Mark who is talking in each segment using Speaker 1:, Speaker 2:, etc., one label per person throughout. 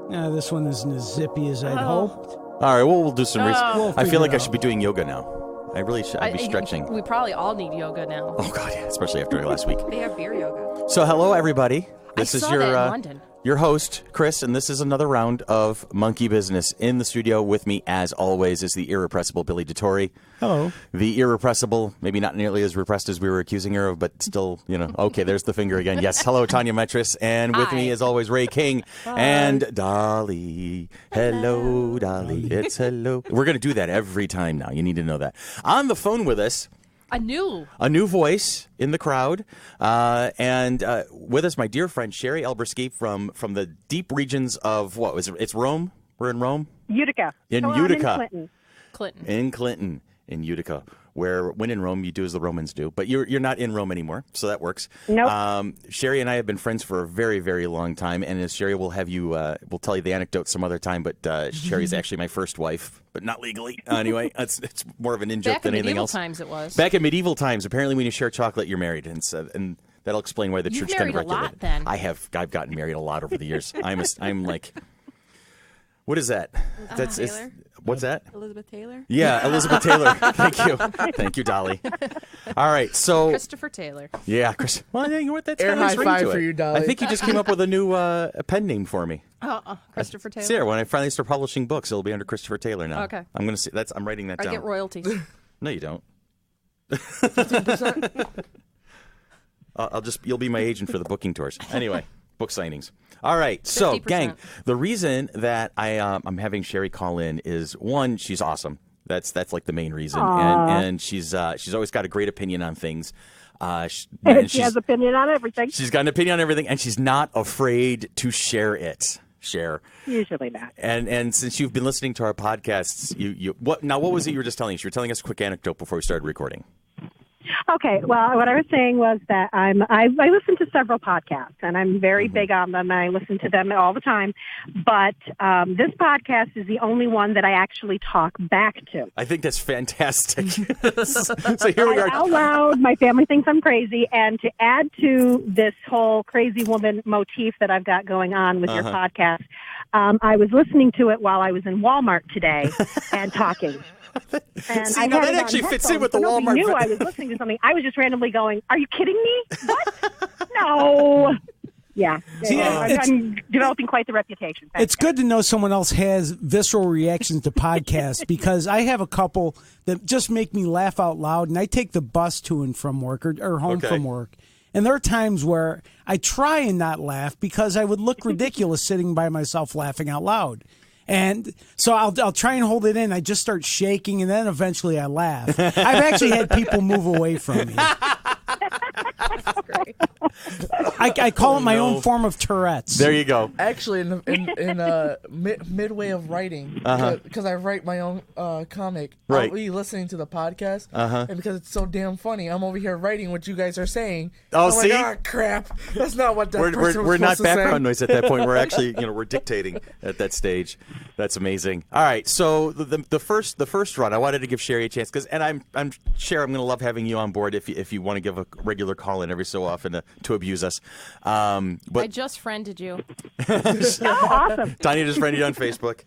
Speaker 1: This one isn't as zippy as I'd hoped.
Speaker 2: All right, well, we'll do some research. I feel like I should
Speaker 1: out.
Speaker 2: be doing yoga now. I really should. I'd be stretching.
Speaker 3: We probably all need yoga now.
Speaker 2: Oh, God, yeah, especially after last week.
Speaker 4: They have beer yoga.
Speaker 2: So, hello, everybody. This is
Speaker 3: saw that in London.
Speaker 2: your host, Chris, and this is another round of Monkey Business. In the studio with me, as always, is the irrepressible Billy DeTore.
Speaker 1: Hello.
Speaker 2: The irrepressible, maybe not nearly as repressed as we were accusing her of, but still, okay, there's the finger again. Yes, hello, Tanya Metris, and with me, as always, Ray King and Dolly. Hello, Dolly. It's hello. We're going to do that every time now. You need to know that. On the phone with us,
Speaker 3: A new
Speaker 2: voice in the crowd, and with us, my dear friend Cheri Elbersky from the deep regions of it's Rome. We're in Rome.
Speaker 5: Utica.
Speaker 2: In
Speaker 5: I'm
Speaker 2: Utica.
Speaker 5: in Clinton.
Speaker 3: Clinton.
Speaker 2: In Utica, where when in Rome you do as the Romans do. But you're not in Rome anymore, so that works.
Speaker 5: Nope.
Speaker 2: Cheri and I have been friends for a very, very long time, and as Cheri will have you, we'll tell you the anecdote some other time. But Cheri's actually my first wife, but not legally. Anyway, it's more of an in joke
Speaker 3: Back
Speaker 2: than
Speaker 3: in
Speaker 2: anything
Speaker 3: medieval
Speaker 2: else.
Speaker 3: times, it was.
Speaker 2: Back in medieval times, apparently when you share chocolate, you're married, and that'll explain why the
Speaker 3: You've
Speaker 2: church kind of
Speaker 3: married a lot,
Speaker 2: regulated.
Speaker 3: then.
Speaker 2: I've gotten married a lot over the years. I'm like, what is that?
Speaker 4: Taylor?
Speaker 2: What's that?
Speaker 4: Elizabeth Taylor?
Speaker 2: Yeah, Elizabeth Taylor. Thank you, Dolly. All right, so
Speaker 3: Christopher Taylor.
Speaker 2: yeah, Chris. Well, you know what? That's
Speaker 6: Air
Speaker 2: got a nice
Speaker 6: high
Speaker 2: ring
Speaker 6: five
Speaker 2: to it.
Speaker 6: for you, Dolly.
Speaker 2: I think you just came up with a new pen name for me.
Speaker 3: Christopher Taylor.
Speaker 2: Sarah, when I finally start publishing books, it'll be under Christopher Taylor now.
Speaker 3: Okay.
Speaker 2: I'm gonna see. I'm writing that
Speaker 3: I
Speaker 2: down.
Speaker 3: get royalties.
Speaker 2: No, you don't. You'll be my agent for the booking tours. Anyway, book signings. All right, so
Speaker 3: 50%.
Speaker 2: gang, the reason that I'm having Cheri call in is one, she's awesome. That's like the main reason, and she's always got a great opinion on things.
Speaker 5: She has opinion on everything.
Speaker 2: She's got an opinion on everything, and she's not afraid to share it.
Speaker 5: Usually not.
Speaker 2: And since you've been listening to our podcasts, what was it you were just telling us? You were telling us a quick anecdote before we started recording.
Speaker 5: Okay, well, what I was saying was that I listen to several podcasts, and I'm very big on them. I listen to them all the time. But this podcast is the only one that I actually talk back to.
Speaker 2: I think that's fantastic. So here we are.
Speaker 5: Out loud, my family thinks I'm crazy. And to add to this whole crazy woman motif that I've got going on with your podcast, I was listening to it while I was in Walmart today and talking. And
Speaker 2: See, now that actually fits in with the Walmart.
Speaker 5: I knew I was listening to something. I was just randomly going, "Are you kidding me? What? No." Yeah,
Speaker 1: See,
Speaker 5: I'm developing quite the reputation.
Speaker 1: It's good to know someone else has visceral reactions to podcasts because I have a couple that just make me laugh out loud, and I take the bus to and from work or home from work. And there are times where I try and not laugh because I would look ridiculous sitting by myself laughing out loud. And so I'll try and hold it in. I just start shaking, and then eventually I laugh. I've actually had people move away from me. I call it my own form of Tourette's.
Speaker 2: There you go.
Speaker 6: Actually, in midway of writing, because I write my own comic,
Speaker 2: Right.
Speaker 6: I'll be listening to the podcast, and because it's so damn funny, I'm over here writing what you guys are saying.
Speaker 2: Oh,
Speaker 6: I'm
Speaker 2: see?
Speaker 6: like, crap, that's not what that person was
Speaker 2: We're not
Speaker 6: supposed to
Speaker 2: background
Speaker 6: say.
Speaker 2: noise at that point. We're actually, we're dictating at that stage. That's amazing. All right, so the first run, I wanted to give Cheri a chance and I'm Cheri, I'm going to love having you on board if you want to give a regular call in every so often to abuse us. But
Speaker 3: I just friended you.
Speaker 5: awesome.
Speaker 2: Tanya just friended you on Facebook.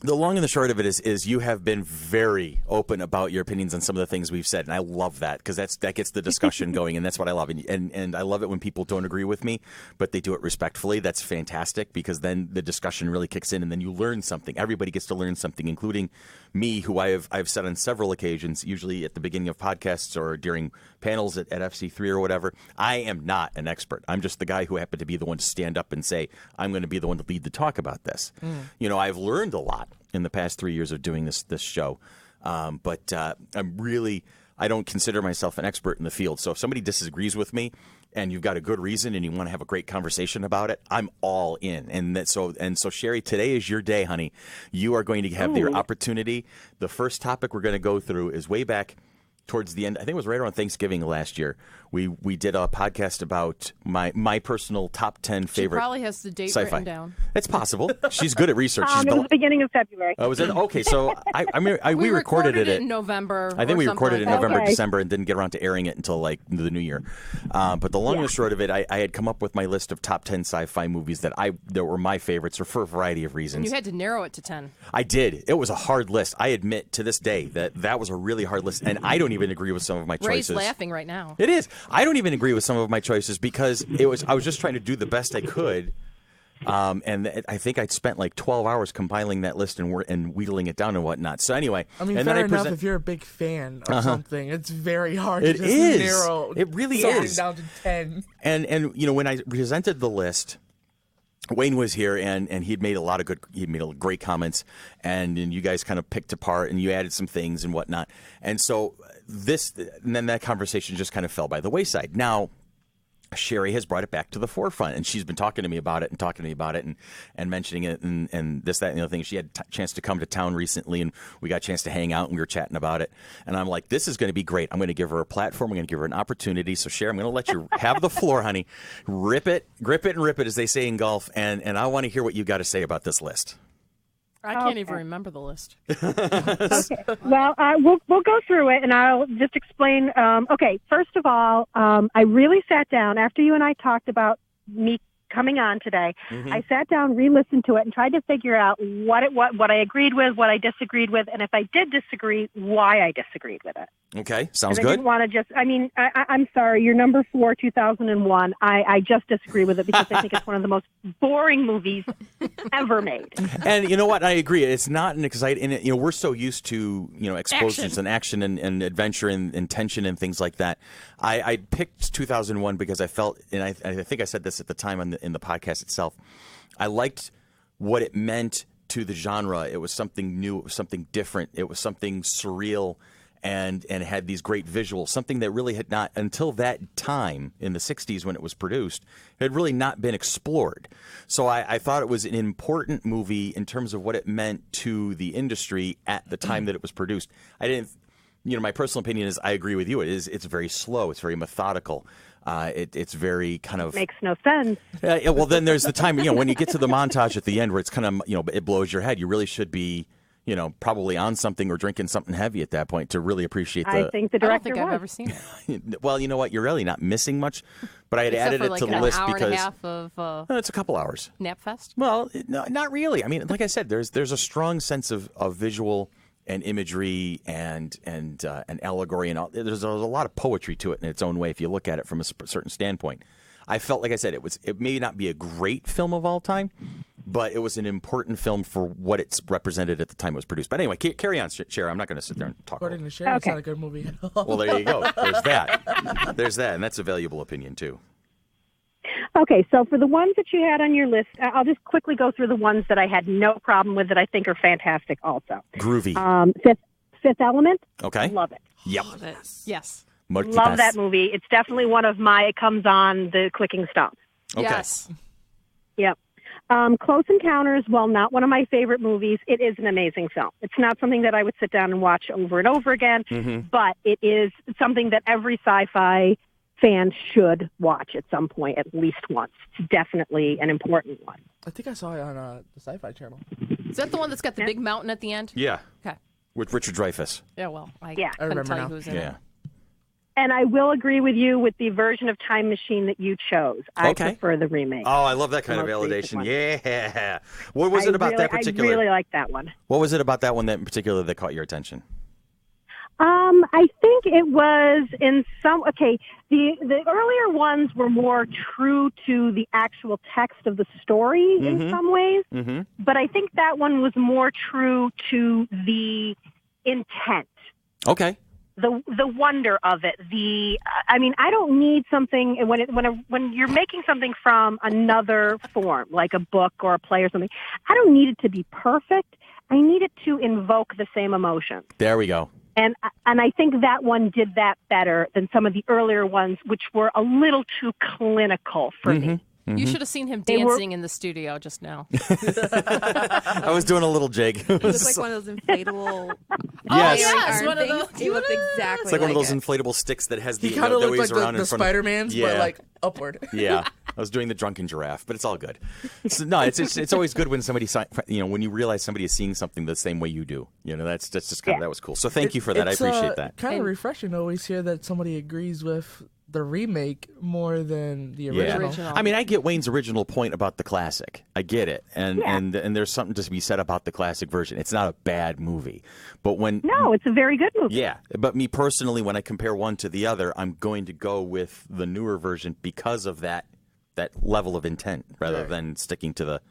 Speaker 2: The long and the short of it is you have been very open about your opinions on some of the things we've said, and I love that because that gets the discussion going, and that's what I love. And I love it when people don't agree with me, but they do it respectfully. That's fantastic because then the discussion really kicks in, and then you learn something. Everybody gets to learn something, including me, who I've said on several occasions, usually at the beginning of podcasts or during panels at FC3 or whatever. I am not an expert. I'm just the guy who happened to be the one to stand up and say, I'm going to be the one to lead the talk about this. I've learned a lot in the past 3 years of doing this show. But I don't consider myself an expert in the field. So if somebody disagrees with me and you've got a good reason and you want to have a great conversation about it, I'm all in. And so Cheri, today is your day, honey. You are going to have the opportunity. The first topic we're going to go through is way back towards the end, I think it was right around Thanksgiving last year, we did a podcast about my personal top 10 favorite.
Speaker 3: She probably has the date
Speaker 2: sci-fi.
Speaker 3: written down.
Speaker 2: It's possible. She's good at research.
Speaker 5: It was the beginning of February.
Speaker 2: Oh, was it? Okay, so we recorded it
Speaker 3: in November.
Speaker 2: I think we recorded it in November,
Speaker 5: Okay.
Speaker 2: December, and didn't get around to airing it until like the new year. But the long and the short of it, I had come up with my list of top 10 sci-fi movies that were my favorites, or for a variety of reasons.
Speaker 3: You had to narrow it to 10.
Speaker 2: I did. It was a hard list. I admit to this day that was a really hard list, and I don't even agree with some of my
Speaker 3: Ray's
Speaker 2: choices.
Speaker 3: laughing right now.
Speaker 2: It is. I don't even agree with some of my choices because I was just trying to do the best I could. And I think I'd spent like 12 hours compiling that list and wheedling it down and whatnot. So anyway,
Speaker 6: I mean,
Speaker 2: and
Speaker 6: fair
Speaker 2: then
Speaker 6: enough. If you're a big fan of something, it's very hard to just narrow.
Speaker 2: It really
Speaker 6: something
Speaker 2: is.
Speaker 6: down to 10.
Speaker 2: And when I presented the list, Wayne was here and he'd made great comments, and you guys kind of picked apart and you added some things and whatnot. And so and then that conversation just kind of fell by the wayside. Now, Cheri has brought it back to the forefront, and she's been talking to me about it and mentioning it and this, that, and the other thing. She had a chance to come to town recently, and we got a chance to hang out, and we were chatting about it. And I'm like, this is going to be great. I'm going to give her a platform. I'm going to give her an opportunity. So, Cheri, I'm going to let you have the floor, honey. Grip it, and rip it, as they say in golf. And I want to hear what you got to say about this list.
Speaker 3: I can't even remember the list.
Speaker 5: Okay. Well, we'll go through it, and I'll just explain. Okay, first of all, I really sat down after you and I talked about me coming on today.
Speaker 2: Mm-hmm.
Speaker 5: I sat down, re-listened to it, and tried to figure out what I agreed with, what I disagreed with, and if I did disagree, why I disagreed with it.
Speaker 2: Okay, sounds
Speaker 5: I
Speaker 2: good.
Speaker 5: didn't want to just. I mean, I'm sorry. Your number 4, 2001. I just disagree with it because I think it's one of the most boring movies ever made.
Speaker 2: And you know what? I agree. It's not an exciting. We're so used to explosions and action and adventure and tension and things like that. I picked 2001 because I felt, and I think I said this at the time in the podcast itself. I liked what it meant to the genre. It was something new. It was something different. It was something surreal. And it had these great visuals, something that really had not, until that time in the 60s when it was produced, had really not been explored. So I thought it was an important movie in terms of what it meant to the industry at the time that it was produced. I didn't, my personal opinion is I agree with you. It's very slow. It's very methodical. It's very kind of...
Speaker 5: Makes no sense.
Speaker 2: Well, then there's the time, when you get to the montage at the end where it's kind of, it blows your head. You really should be... probably on something or drinking something heavy at that point to really appreciate the...
Speaker 5: I think the
Speaker 3: I don't
Speaker 5: director
Speaker 3: think I've
Speaker 5: was.
Speaker 3: ever seen it.
Speaker 2: Well, you know what? You're really not missing much, but I had
Speaker 3: Except
Speaker 2: added
Speaker 3: for
Speaker 2: it
Speaker 3: like
Speaker 2: to the
Speaker 3: an
Speaker 2: list
Speaker 3: hour
Speaker 2: because...
Speaker 3: and a half of
Speaker 2: it's a couple hours.
Speaker 3: Napfest.
Speaker 2: Well, no, not really. I mean, like I said, there's a strong sense of visual and imagery and allegory, and there's a lot of poetry to it in its own way if you look at it from a certain standpoint. I felt, like I said, it may not be a great film of all time, but it was an important film for what it's represented at the time it was produced. But anyway, carry on, Cheri. I'm not going to sit there and talk.
Speaker 6: According to Cheri, it's not a good movie at all.
Speaker 2: Well, there you go. There's that, and that's a valuable opinion too.
Speaker 5: Okay, so for the ones that you had on your list, I'll just quickly go through the ones that I had no problem with that I think are fantastic also.
Speaker 2: Groovy.
Speaker 5: Fifth Element.
Speaker 2: Okay.
Speaker 5: Love it.
Speaker 2: Yep.
Speaker 3: Yes.
Speaker 5: Love that movie. It's definitely one of my, it comes on the clicking stump.
Speaker 2: Okay.
Speaker 3: Yes.
Speaker 5: Yep. Close Encounters, while not one of my favorite movies, it is an amazing film. It's not something that I would sit down and watch over and over again, but it is something that every sci-fi fan should watch at some point, at least once. It's definitely an important one.
Speaker 6: I think I saw it on the Sci Fi channel.
Speaker 3: Is that the one that's got the big mountain at the end?
Speaker 2: Yeah.
Speaker 3: Okay.
Speaker 2: With Richard Dreyfuss.
Speaker 3: Yeah, well, I
Speaker 5: Yeah.
Speaker 3: couldn't
Speaker 6: remember
Speaker 3: tell you
Speaker 6: now.
Speaker 3: who's in
Speaker 2: Yeah.
Speaker 3: it.
Speaker 5: And I will agree with you with the version of Time Machine that you chose. I prefer the remake.
Speaker 2: Oh, I love that kind of
Speaker 5: The most recent
Speaker 2: validation.
Speaker 5: one.
Speaker 2: Yeah. What was it about that particular?
Speaker 5: I really like that one.
Speaker 2: What was it about that one that in particular that caught your attention?
Speaker 5: I think it was in some. Okay, the earlier ones were more true to the actual text of the story in some ways, but I think that one was more true to the intent.
Speaker 2: Okay.
Speaker 5: The wonder of it. I mean, I don't need something when you're making something from another form, like a book or a play or something. I don't need it to be perfect. I need it to invoke the same emotion.
Speaker 2: There we go.
Speaker 5: And I think that one did that better than some of the earlier ones, which were a little too clinical for me.
Speaker 3: You should have seen him
Speaker 5: They were-
Speaker 3: dancing in the studio just now.
Speaker 2: I was doing a little jig.
Speaker 4: It was like one of those inflatable.
Speaker 2: Yes.
Speaker 3: yes,
Speaker 4: arm
Speaker 3: one of
Speaker 4: things.
Speaker 3: those.
Speaker 4: It looked exactly
Speaker 2: It's like one of those
Speaker 4: it.
Speaker 2: inflatable sticks that has the
Speaker 6: He kind of
Speaker 2: that
Speaker 6: looked
Speaker 2: waves
Speaker 6: like
Speaker 2: around
Speaker 6: the
Speaker 2: in front of
Speaker 6: Spider-Man's, but like upward.
Speaker 2: Yeah, I was doing the drunken giraffe, but it's all good. No, it's always good when somebody when you realize somebody is seeing something the same way you do. That's just kind of that was cool. So thank you for that. I appreciate that.
Speaker 6: Kind of refreshing to always hear that somebody agrees with the remake more than the original.
Speaker 2: I mean, I get Wayne's original point about the classic. I get it, and there's something to be said about the classic version. It's not a bad movie, but
Speaker 5: No, it's a very good movie.
Speaker 2: Yeah, but me personally, when I compare one to the other, I'm going to go with the newer version because of that level of intent, rather than sticking to the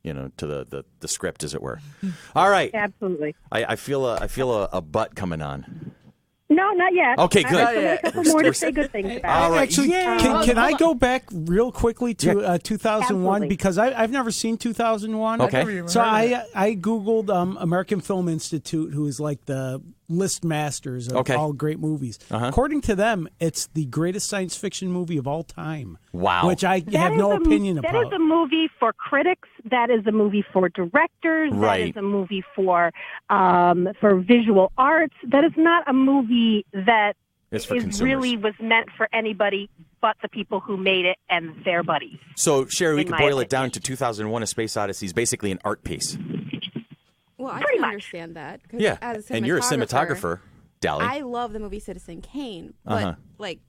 Speaker 2: the script, as it were. All right,
Speaker 5: Absolutely.
Speaker 2: I feel a butt coming on.
Speaker 5: No, not yet.
Speaker 2: Okay, good.
Speaker 5: I have a couple more to say good things about.
Speaker 2: All right.
Speaker 1: Actually, can I go back real quickly to 2001
Speaker 5: Absolutely.
Speaker 1: because I've never seen 2001.
Speaker 2: Okay.
Speaker 1: So I googled American Film Institute, who is like the list masters of all great movies. According to them, it's the greatest science fiction movie of all time.
Speaker 2: Wow.
Speaker 1: Which I have no opinion about.
Speaker 5: That is a movie for critics. That is a movie for directors.
Speaker 2: Right.
Speaker 5: That is a movie for visual arts. That is not a movie that
Speaker 2: It's for
Speaker 5: is
Speaker 2: consumers.
Speaker 5: really was meant for anybody but the people who made it and their buddies.
Speaker 2: So, Cheri, we
Speaker 5: In
Speaker 2: can
Speaker 5: my
Speaker 2: boil it
Speaker 5: opinion.
Speaker 2: down to 2001: A Space Odyssey is basically an art piece.
Speaker 4: Well, I
Speaker 5: Pretty
Speaker 4: can
Speaker 5: much.
Speaker 4: understand that. 'Cause
Speaker 2: Yeah,
Speaker 4: as a
Speaker 2: and you're a cinematographer, Dally.
Speaker 4: I love the movie Citizen Kane, but like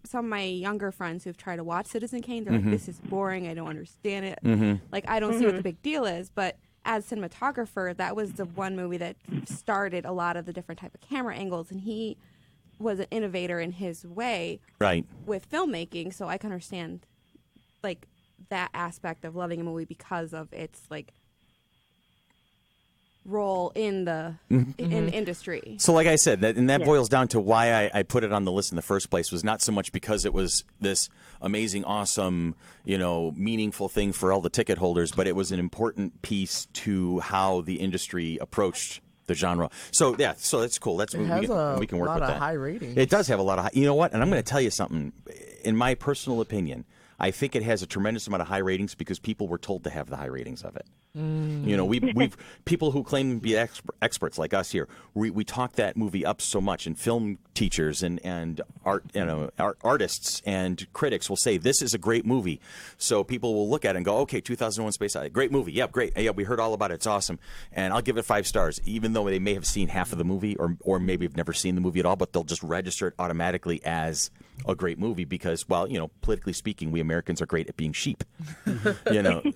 Speaker 4: some of my younger friends who've tried to watch Citizen Kane, they're like, "This is boring. I don't understand it. Like, I don't see what the big deal is." But as cinematographer, that was the one movie that started a lot of the different type of camera angles, and he was an innovator in his way
Speaker 2: Right.
Speaker 4: with filmmaking. So I can understand like that aspect of loving a movie because of its like role in the in the industry.
Speaker 2: So, like I said, that boils down to why I put it on the list in the first place. Was not so much because it was this amazing, awesome, meaningful thing for all the ticket holders, but it was an important piece to how the industry approached the genre. So so that's cool. That's
Speaker 6: It
Speaker 2: we
Speaker 6: has
Speaker 2: can work
Speaker 6: a lot
Speaker 2: with
Speaker 6: of
Speaker 2: that.
Speaker 6: high ratings.
Speaker 2: It does have a lot of high. You know what? And I'm going to tell you something. In my personal opinion, I think it has a tremendous amount of high ratings because people were told to have the high ratings of it. We've people who claim to be experts like us here. We talk that movie up so much, and film teachers and artists and critics will say this is a great movie. So people will look at it and go, okay, 2001: Space Odyssey, great movie. Yep, great. Yeah, we heard all about it. It's awesome, and I'll give it 5 stars, even though they may have seen half of the movie or maybe have never seen the movie at all. But they'll just register it automatically as a great movie because, politically speaking, we Americans are great at being sheep.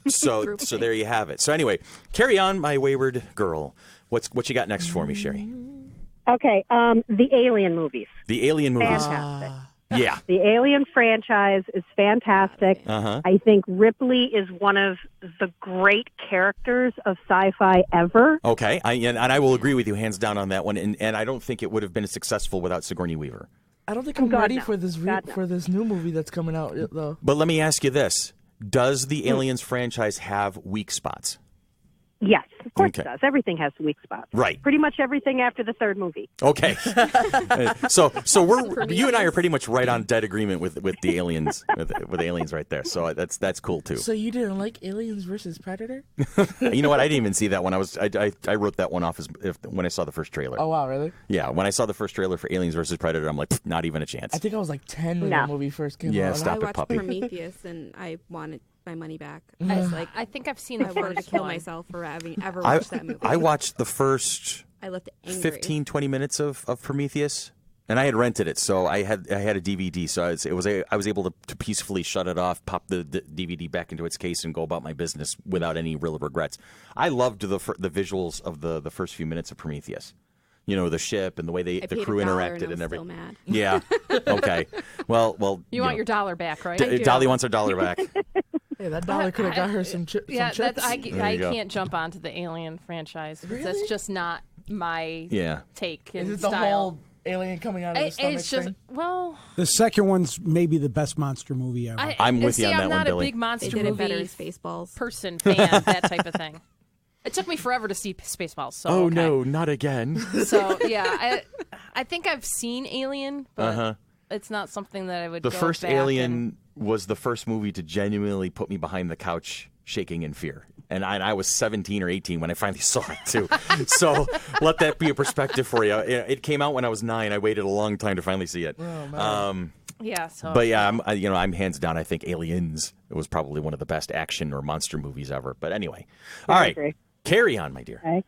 Speaker 2: So there you have it. So anyway, carry on, my wayward girl. What you got next for me, Cheri?
Speaker 5: Okay, the Alien movies.
Speaker 2: The Alien movies.
Speaker 5: Fantastic.
Speaker 2: Yeah.
Speaker 5: The Alien franchise is fantastic. I think Ripley is one of the great characters of sci-fi ever.
Speaker 2: Okay, and I will agree with you hands down on that one. And I don't think it would have been successful without Sigourney Weaver.
Speaker 6: I don't think I'm ready
Speaker 5: no.
Speaker 6: for this for this new movie that's coming out though.
Speaker 2: But let me ask you this: does the Aliens franchise have weak spots?
Speaker 5: Yes, of course
Speaker 2: Okay.
Speaker 5: it does. Everything has weak spots.
Speaker 2: Right.
Speaker 5: Pretty much everything after the third movie.
Speaker 2: Okay. so you and I are pretty much right on dead agreement with the aliens with aliens right there. So that's cool too.
Speaker 6: So you didn't like Aliens versus Predator?
Speaker 2: You know what? I didn't even see that one. I wrote that one off when I saw the first trailer.
Speaker 6: Oh wow, really?
Speaker 2: Yeah, when I saw the first trailer for Aliens versus Predator, I'm like, not even a chance.
Speaker 6: I think I was like 10 when that movie first came
Speaker 2: Yeah,
Speaker 6: out.
Speaker 2: stop
Speaker 4: I
Speaker 2: it,
Speaker 4: watched
Speaker 2: puppy.
Speaker 4: Prometheus and I wanted my money back. I was like,
Speaker 3: I think I've seen the
Speaker 4: I wanted to
Speaker 3: first
Speaker 4: kill
Speaker 3: one.
Speaker 4: myself for having ever watched that movie.
Speaker 2: I watched the first
Speaker 4: I left angry.
Speaker 2: 15, 20 minutes of Prometheus, and I had rented it, so I had a DVD, so I was able to peacefully shut it off, pop the DVD back into its case, and go about my business without any real regrets. I loved the visuals of the first few minutes of Prometheus. The ship and the way the
Speaker 4: paid
Speaker 2: crew
Speaker 4: $1
Speaker 2: interacted
Speaker 4: and
Speaker 2: and
Speaker 4: I was
Speaker 2: everything.
Speaker 4: still mad.
Speaker 2: Yeah. Okay. Well.
Speaker 3: You want your dollar back, right?
Speaker 2: Dolly wants her dollar back.
Speaker 6: Hey, that dollar could have got her some chips.
Speaker 3: Yeah,
Speaker 6: some chips.
Speaker 3: I
Speaker 2: you go.
Speaker 3: can't jump onto the Alien franchise. 'Cause
Speaker 6: Really?
Speaker 3: That's just not my take and
Speaker 6: Is it the
Speaker 3: style.
Speaker 6: whole alien coming out of the stomach
Speaker 3: It's just
Speaker 6: thing?
Speaker 1: The second one's maybe the best monster movie ever.
Speaker 2: I'm with you on that
Speaker 3: I'm
Speaker 2: one,
Speaker 3: not
Speaker 2: Billy.
Speaker 3: a big monster
Speaker 4: They did it better
Speaker 3: movie
Speaker 4: in Spaceballs.
Speaker 3: person fan, that type of thing. It took me forever to see Spaceballs. So okay.
Speaker 2: not again.
Speaker 3: So yeah, I think I've seen Alien, but it's not something that I would.
Speaker 2: The
Speaker 3: go
Speaker 2: first
Speaker 3: back
Speaker 2: Alien was the first movie to genuinely put me behind the couch shaking in fear. And I was 17 or 18 when I finally saw it, too. So let that be a perspective for you. It came out when I was 9. I waited a long time to finally see it.
Speaker 6: Oh, man.
Speaker 3: Yeah. So.
Speaker 2: But yeah, I'm hands down. I think Aliens. It was probably one of the best action or monster movies ever. But anyway, all right, carry on, my dear.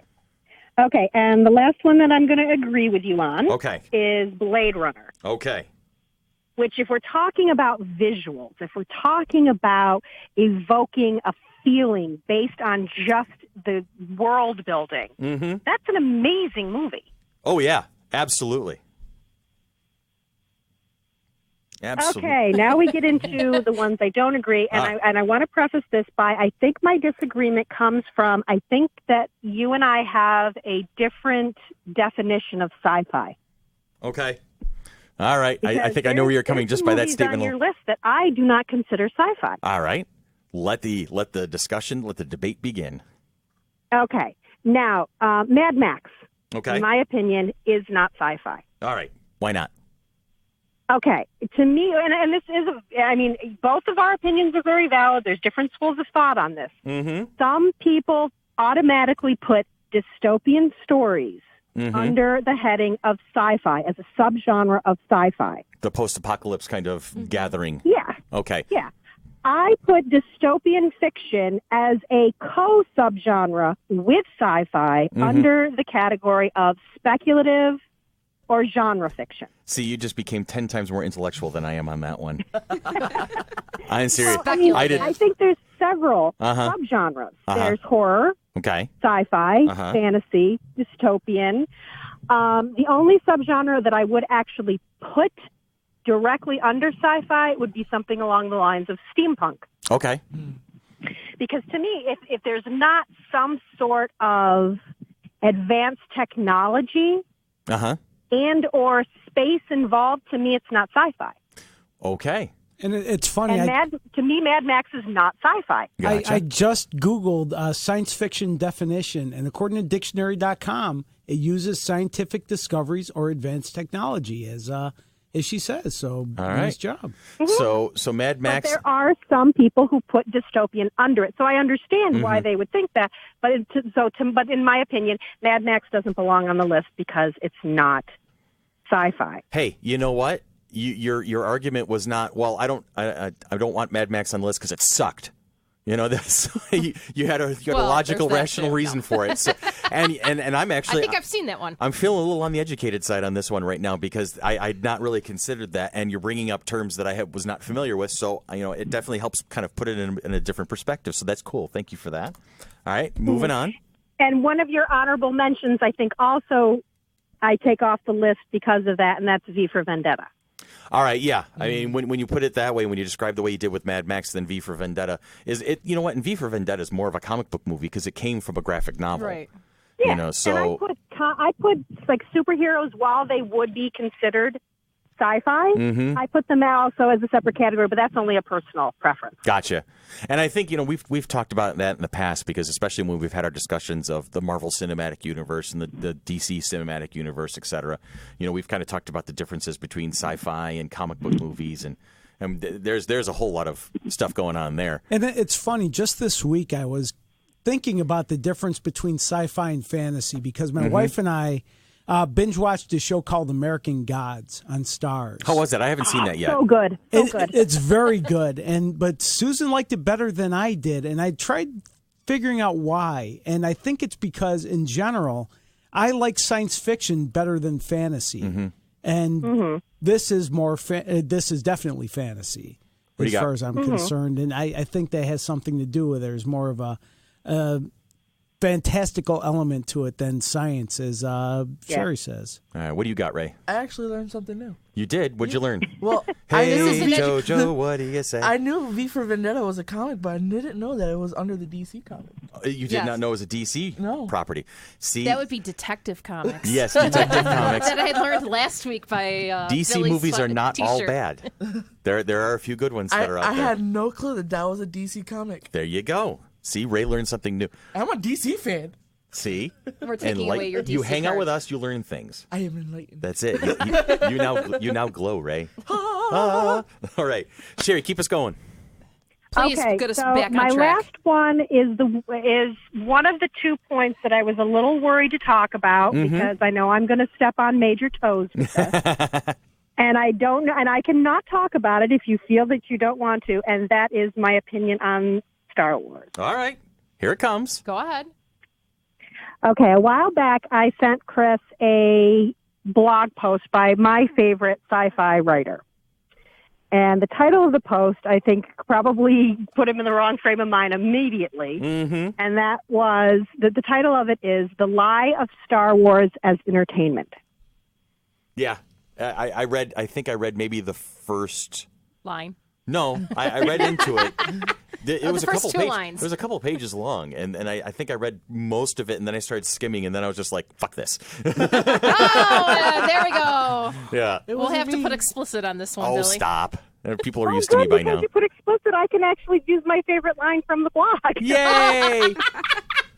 Speaker 5: Okay, and the last one that I'm going to agree with you on is Blade Runner.
Speaker 2: Okay.
Speaker 5: Which, if we're talking about visuals, if we're talking about evoking a feeling based on just the world building, that's an amazing movie.
Speaker 2: Oh, yeah, absolutely.
Speaker 5: Okay, now we get into the ones I don't agree, and I want to preface this by I think my disagreement comes from I think that you and I have a different definition of sci-fi.
Speaker 2: Okay. All right. I think I know where you're coming just by that statement.
Speaker 5: On your list that I do not consider sci-fi.
Speaker 2: All right. Let the discussion, let the debate begin.
Speaker 5: Okay. Now, Mad Max,
Speaker 2: in
Speaker 5: my opinion, is not sci-fi.
Speaker 2: All right. Why not?
Speaker 5: Okay. To me, and this is, I mean, both of our opinions are very valid. There's different schools of thought on this. Some people automatically put dystopian stories under the heading of sci-fi as a subgenre of sci-fi.
Speaker 2: The post-apocalypse kind of gathering.
Speaker 5: Yeah.
Speaker 2: Okay.
Speaker 5: Yeah. I put dystopian fiction as a co-subgenre with sci-fi under the category of speculative or genre fiction.
Speaker 2: See, you just became 10 times more intellectual than I am on that one. I'm serious.
Speaker 5: I think there's several subgenres. There's horror, sci-fi, fantasy, dystopian. The only subgenre that I would actually put directly under sci-fi would be something along the lines of steampunk.
Speaker 2: Okay.
Speaker 5: Because to me, if there's not some sort of advanced technology and or space involved, to me, it's not sci-fi.
Speaker 2: Okay.
Speaker 1: And it's funny.
Speaker 5: And to me, Mad Max is not sci-fi.
Speaker 1: Gotcha. I just Googled science fiction definition, and according to dictionary.com, it uses scientific discoveries or advanced technology, as she says. So, nice job.
Speaker 2: So Mad Max.
Speaker 5: But there are some people who put dystopian under it, so I understand why they would think that. But but in my opinion, Mad Max doesn't belong on the list because it's not sci-fi.
Speaker 2: Hey, you know what? Your argument was not, well, I don't want Mad Max on the list because it sucked. You know, that's you had a logical, rational reason for it. So, and I'm actually,
Speaker 3: I think I've seen that one.
Speaker 2: I'm feeling a little on the educated side on this one right now because I'd not really considered that, and you're bringing up terms that I was not familiar with. So it definitely helps kind of put it in a different perspective. So that's cool. Thank you for that. All right, moving on.
Speaker 5: And one of your honorable mentions, I think, also I take off the list because of that, and that's V for Vendetta.
Speaker 2: All right, yeah. I mean, when you put it that way, when you describe the way you did with Mad Max, then V for Vendetta is it. You know what? And V for Vendetta is more of a comic book movie because it came from a graphic novel.
Speaker 3: Right.
Speaker 5: Yeah.
Speaker 2: You know, so
Speaker 5: and I put like superheroes while they would be considered sci-fi. I put them also as a separate category, but that's only a personal preference.
Speaker 2: Gotcha. And I think we've talked about that in the past because especially when we've had our discussions of the Marvel Cinematic Universe and the DC Cinematic Universe, et cetera. We've kind of talked about the differences between sci-fi and comic book movies, and there's a whole lot of stuff going on there.
Speaker 1: And it's funny. Just this week, I was thinking about the difference between sci-fi and fantasy because my wife and I binge watched a show called American Gods on Starz.
Speaker 2: How was it? I haven't seen that yet.
Speaker 5: So good.
Speaker 1: It's very good. But Susan liked it better than I did, and I tried figuring out why. And I think it's because, in general, I like science fiction better than fantasy. And this is this is definitely fantasy as far as I'm concerned. And I think that has something to do with it. There's more of a fantastical element to it than science, as Cheri says.
Speaker 2: All right, what do you got, Ray?
Speaker 6: I actually learned something new.
Speaker 2: You did? What'd you learn?
Speaker 6: Well,
Speaker 2: hey, Jojo, what do you say?
Speaker 6: I knew V for Vendetta was a comic, but I didn't know that it was under the DC comic.
Speaker 2: You did not know it was a DC property. See,
Speaker 3: that would be Detective Comics.
Speaker 2: Yes, Detective Comics.
Speaker 3: That I learned last week by
Speaker 2: DC
Speaker 3: Billy's
Speaker 2: movies are not
Speaker 3: t-shirt.
Speaker 2: all bad. There are a few good ones that are out there.
Speaker 6: I had no clue that was a DC comic.
Speaker 2: There you go. See, Ray learned something new.
Speaker 6: I'm a DC fan.
Speaker 2: See?
Speaker 3: We're taking away your DC
Speaker 2: You hang out
Speaker 3: card.
Speaker 2: with us, you learn things.
Speaker 6: I am enlightened.
Speaker 2: That's it. You now glow, Ray. All right. Cheri, keep us going.
Speaker 3: Please
Speaker 5: Okay,
Speaker 3: get us
Speaker 5: so
Speaker 3: back on
Speaker 5: my
Speaker 3: track.
Speaker 5: last one is one of the 2 points that I was a little worried to talk about because I know I'm going to step on major toes with this. And I don't know, and I cannot talk about it if you feel that you don't want to, and that is my opinion on Star Wars.
Speaker 2: All right. Here it comes.
Speaker 3: Go ahead.
Speaker 5: Okay, a while back I sent Chris a blog post by my favorite sci-fi writer. And the title of the post, I think, probably put him in the wrong frame of mind immediately. Mm-hmm. And that was, the title of it is The Lie of Star Wars as Entertainment.
Speaker 2: Yeah. I think I read maybe the first
Speaker 3: Line.
Speaker 2: No, I read into it. It was
Speaker 3: the
Speaker 2: a
Speaker 3: first
Speaker 2: couple
Speaker 3: 2
Speaker 2: pages.
Speaker 3: lines.
Speaker 2: It was a couple pages long, and I think I read most of it, and then I started skimming, and then I was just like, "Fuck this."
Speaker 3: Oh, there we go.
Speaker 2: Yeah.
Speaker 3: We'll have to put explicit on this one,
Speaker 2: Oh,
Speaker 3: Billy.
Speaker 2: stop! People are used to me by now.
Speaker 5: Because you put explicit, I can actually use my favorite line from the blog.
Speaker 2: Yay!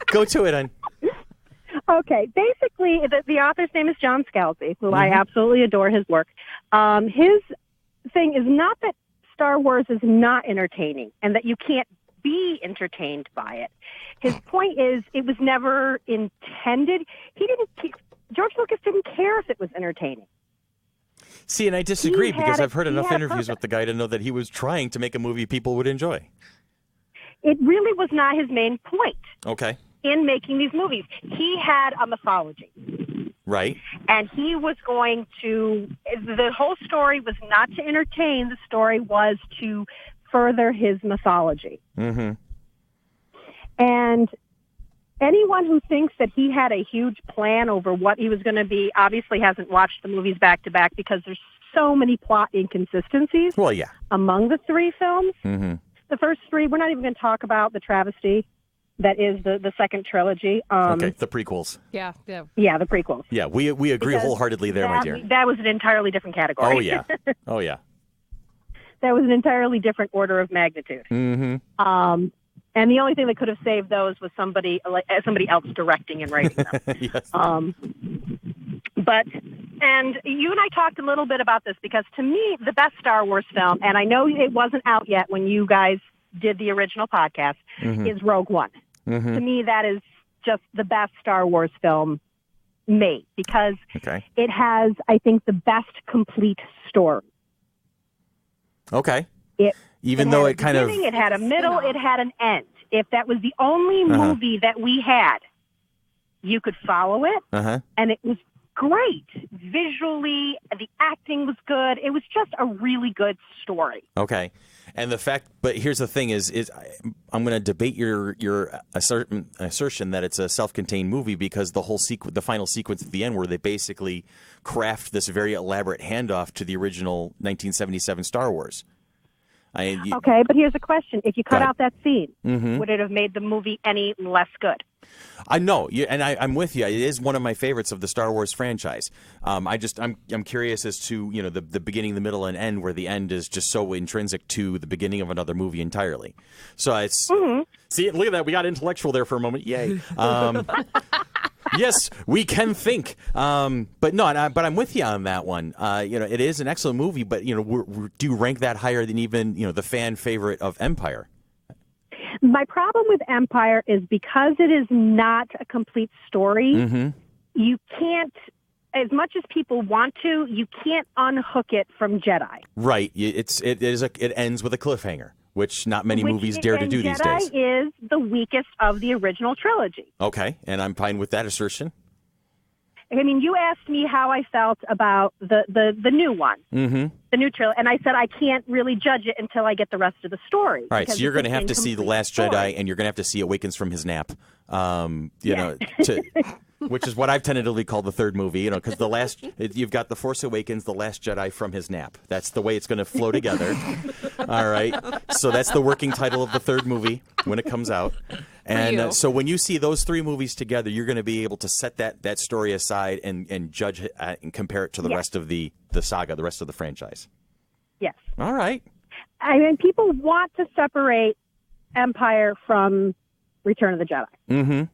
Speaker 2: Go to it, hon.
Speaker 5: Okay, basically, the author's name is John Scalzi, who I absolutely adore his work. His thing is not that Star Wars is not entertaining and that you can't be entertained by it. His point is it was never intended. George Lucas didn't care if it was entertaining.
Speaker 2: See, and I disagree because I've heard enough interviews
Speaker 5: purpose.
Speaker 2: with the guy to know that he was trying to make a movie people would enjoy.
Speaker 5: It really was not his main point
Speaker 2: Okay.
Speaker 5: in making these movies. He had a mythology.
Speaker 2: Right.
Speaker 5: And he was going to, the whole story was not to entertain, the story was to further his mythology.
Speaker 2: Mm-hmm.
Speaker 5: And anyone who thinks that he had a huge plan over what he was going to be obviously hasn't watched the movies back to back because there's so many plot inconsistencies
Speaker 2: Well, yeah.
Speaker 5: among the 3 films.
Speaker 2: Mm-hmm.
Speaker 5: The first 3, we're not even going to talk about the travesty that is the second trilogy.
Speaker 2: Okay, the prequels.
Speaker 3: Yeah.
Speaker 5: Yeah, the prequels.
Speaker 2: Yeah, we agree
Speaker 5: Because
Speaker 2: wholeheartedly there, my dear.
Speaker 5: That was an entirely different category.
Speaker 2: Oh, yeah. Oh, yeah.
Speaker 5: That was an entirely different order of magnitude.
Speaker 2: Mm-hmm.
Speaker 5: And the only thing that could have saved those was somebody else directing and writing them.
Speaker 2: Yes.
Speaker 5: And you and I talked a little bit about this because to me, the best Star Wars film, and I know it wasn't out yet when you guys did the original podcast, is Rogue One.
Speaker 2: Mm-hmm.
Speaker 5: To me, that is just the best Star Wars film made because it has, I think, the best complete story.
Speaker 2: Okay.
Speaker 5: Even though it kind of... It had a middle, it had an end. If that was the only movie that we had, you could follow it, and it was great. Visually, the acting was good. It was just a really good story.
Speaker 2: Okay. And the fact, but here's the thing is I'm going to debate your assertion that it's a self-contained movie because the whole the final sequence at the end where they basically craft this very elaborate handoff to the original 1977 Star Wars.
Speaker 5: Okay, but here's a question. If you cut out that scene, would it have made the movie any less good?
Speaker 2: I know, and I'm with you. It is one of my favorites of the Star Wars franchise. I'm curious as to the beginning, the middle, and end, where the end is just so intrinsic to the beginning of another movie entirely. So it's see, look at that. We got intellectual there for a moment. Yay. Yes, we can think. But no, but I'm with you on that one. It is an excellent movie, but do you rank that higher than even the fan favorite of Empire?
Speaker 5: My problem with Empire is because it is not a complete story, you can't, as much as people want to, you can't unhook it from Jedi.
Speaker 2: Right. It ends with a cliffhanger, which not many movies dare to do these days.
Speaker 5: Jedi is the weakest of the original trilogy.
Speaker 2: Okay, and I'm fine with that assertion.
Speaker 5: I mean, you asked me how I felt about the new one, the new trilogy, and I said I can't really judge it until I get the rest of the story.
Speaker 2: All right, so you're going to have to see The Last Jedi, and you're going to have to see Awakens from his nap. Which is what I've tentatively called the third movie, because you've got The Force Awakens, The Last Jedi from his nap. That's the way it's going to flow together. All right, so that's the working title of the third movie when it comes out. And so when you see those 3 movies together, you're going to be able to set that story aside and judge it and compare it to the rest of the saga, the rest of the franchise.
Speaker 5: Yes.
Speaker 2: All right.
Speaker 5: I mean, people want to separate Empire from Return of the Jedi.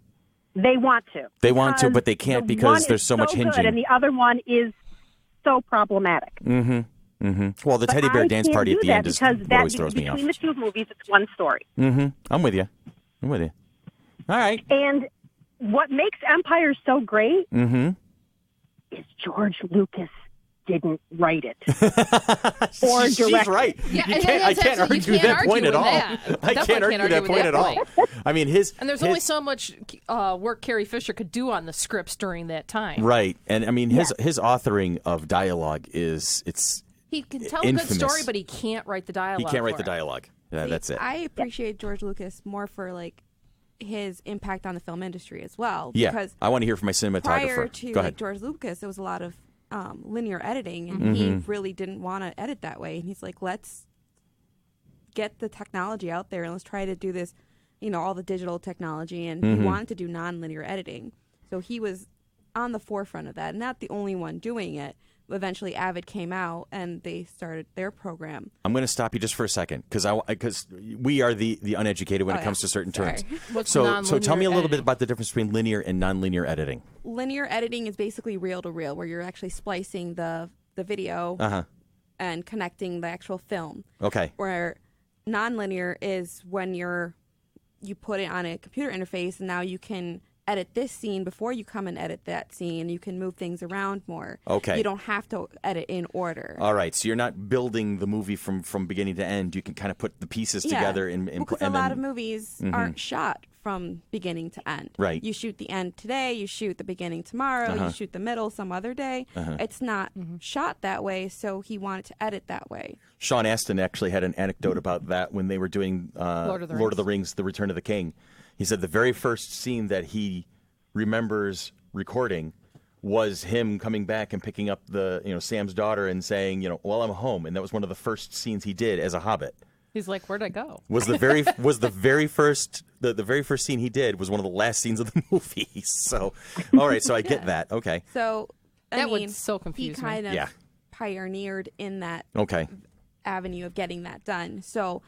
Speaker 5: They want to.
Speaker 2: They want to, but they can't because there's so much hinging.
Speaker 5: And the other one is so problematic.
Speaker 2: Well, the teddy bear dance party at the end is what always throws me off.
Speaker 5: Between the two movies, it's one story.
Speaker 2: I'm with you. All right.
Speaker 5: And what makes Empire so great is George Lucas didn't write it or direct.
Speaker 2: She's right.
Speaker 3: Yeah,
Speaker 2: I can't argue that point at all. I can't argue that point at all. I mean,
Speaker 3: and there's only so much work Carrie Fisher could do on the scripts during that time.
Speaker 2: Right, and I mean his authoring of dialogue
Speaker 3: he can tell
Speaker 2: infamous.
Speaker 3: a good story, but he can't write the dialogue.
Speaker 2: He can't write the dialogue. Yeah, that's it.
Speaker 4: I appreciate George Lucas more for like his impact on the film industry as well.
Speaker 2: Yeah,
Speaker 4: because
Speaker 2: I want to hear from my cinematographer.
Speaker 4: Prior to
Speaker 2: Go ahead.
Speaker 4: George Lucas, there was a lot of linear editing, and he really didn't want to edit that way. And he's like, let's get the technology out there and let's try to do this, all the digital technology. And he wanted to do non-linear editing. So he was on the forefront of that, not the only one doing it. Eventually, Avid came out and they started their program.
Speaker 2: I'm going to stop you just for a second because we are the uneducated when it comes to certain terms. So tell me a little bit about the difference between linear and non-linear editing.
Speaker 4: Linear editing is basically reel-to-reel, where you're actually splicing the video and connecting the actual film.
Speaker 2: Okay.
Speaker 4: Where non-linear is when you put it on a computer interface, and now you can edit this scene before you come and edit that scene. You can move things around more.
Speaker 2: Okay.
Speaker 4: You don't have to edit in order.
Speaker 2: All right. So you're not building the movie from beginning to end. You can kind of put the pieces together.
Speaker 4: Because a lot of movies aren't shot from beginning to end.
Speaker 2: Right.
Speaker 4: You shoot the end today, you shoot the beginning tomorrow, you shoot the middle some other day. It's not shot that way, so he wanted to edit that way.
Speaker 2: Sean Astin actually had an anecdote about that when they were doing Lord of the Rings, The Return of the King. He said the very first scene that he remembers recording was him coming back and picking up Sam's daughter and saying, well, I'm home. And that was one of the first scenes he did as a Hobbit.
Speaker 3: He's like, where'd I go?
Speaker 2: The very first scene he did was one of the last scenes of the movie. So, all right. So I get that. Okay.
Speaker 4: So
Speaker 3: that would so confuse
Speaker 4: me. He kind of pioneered in that avenue of getting that done. So,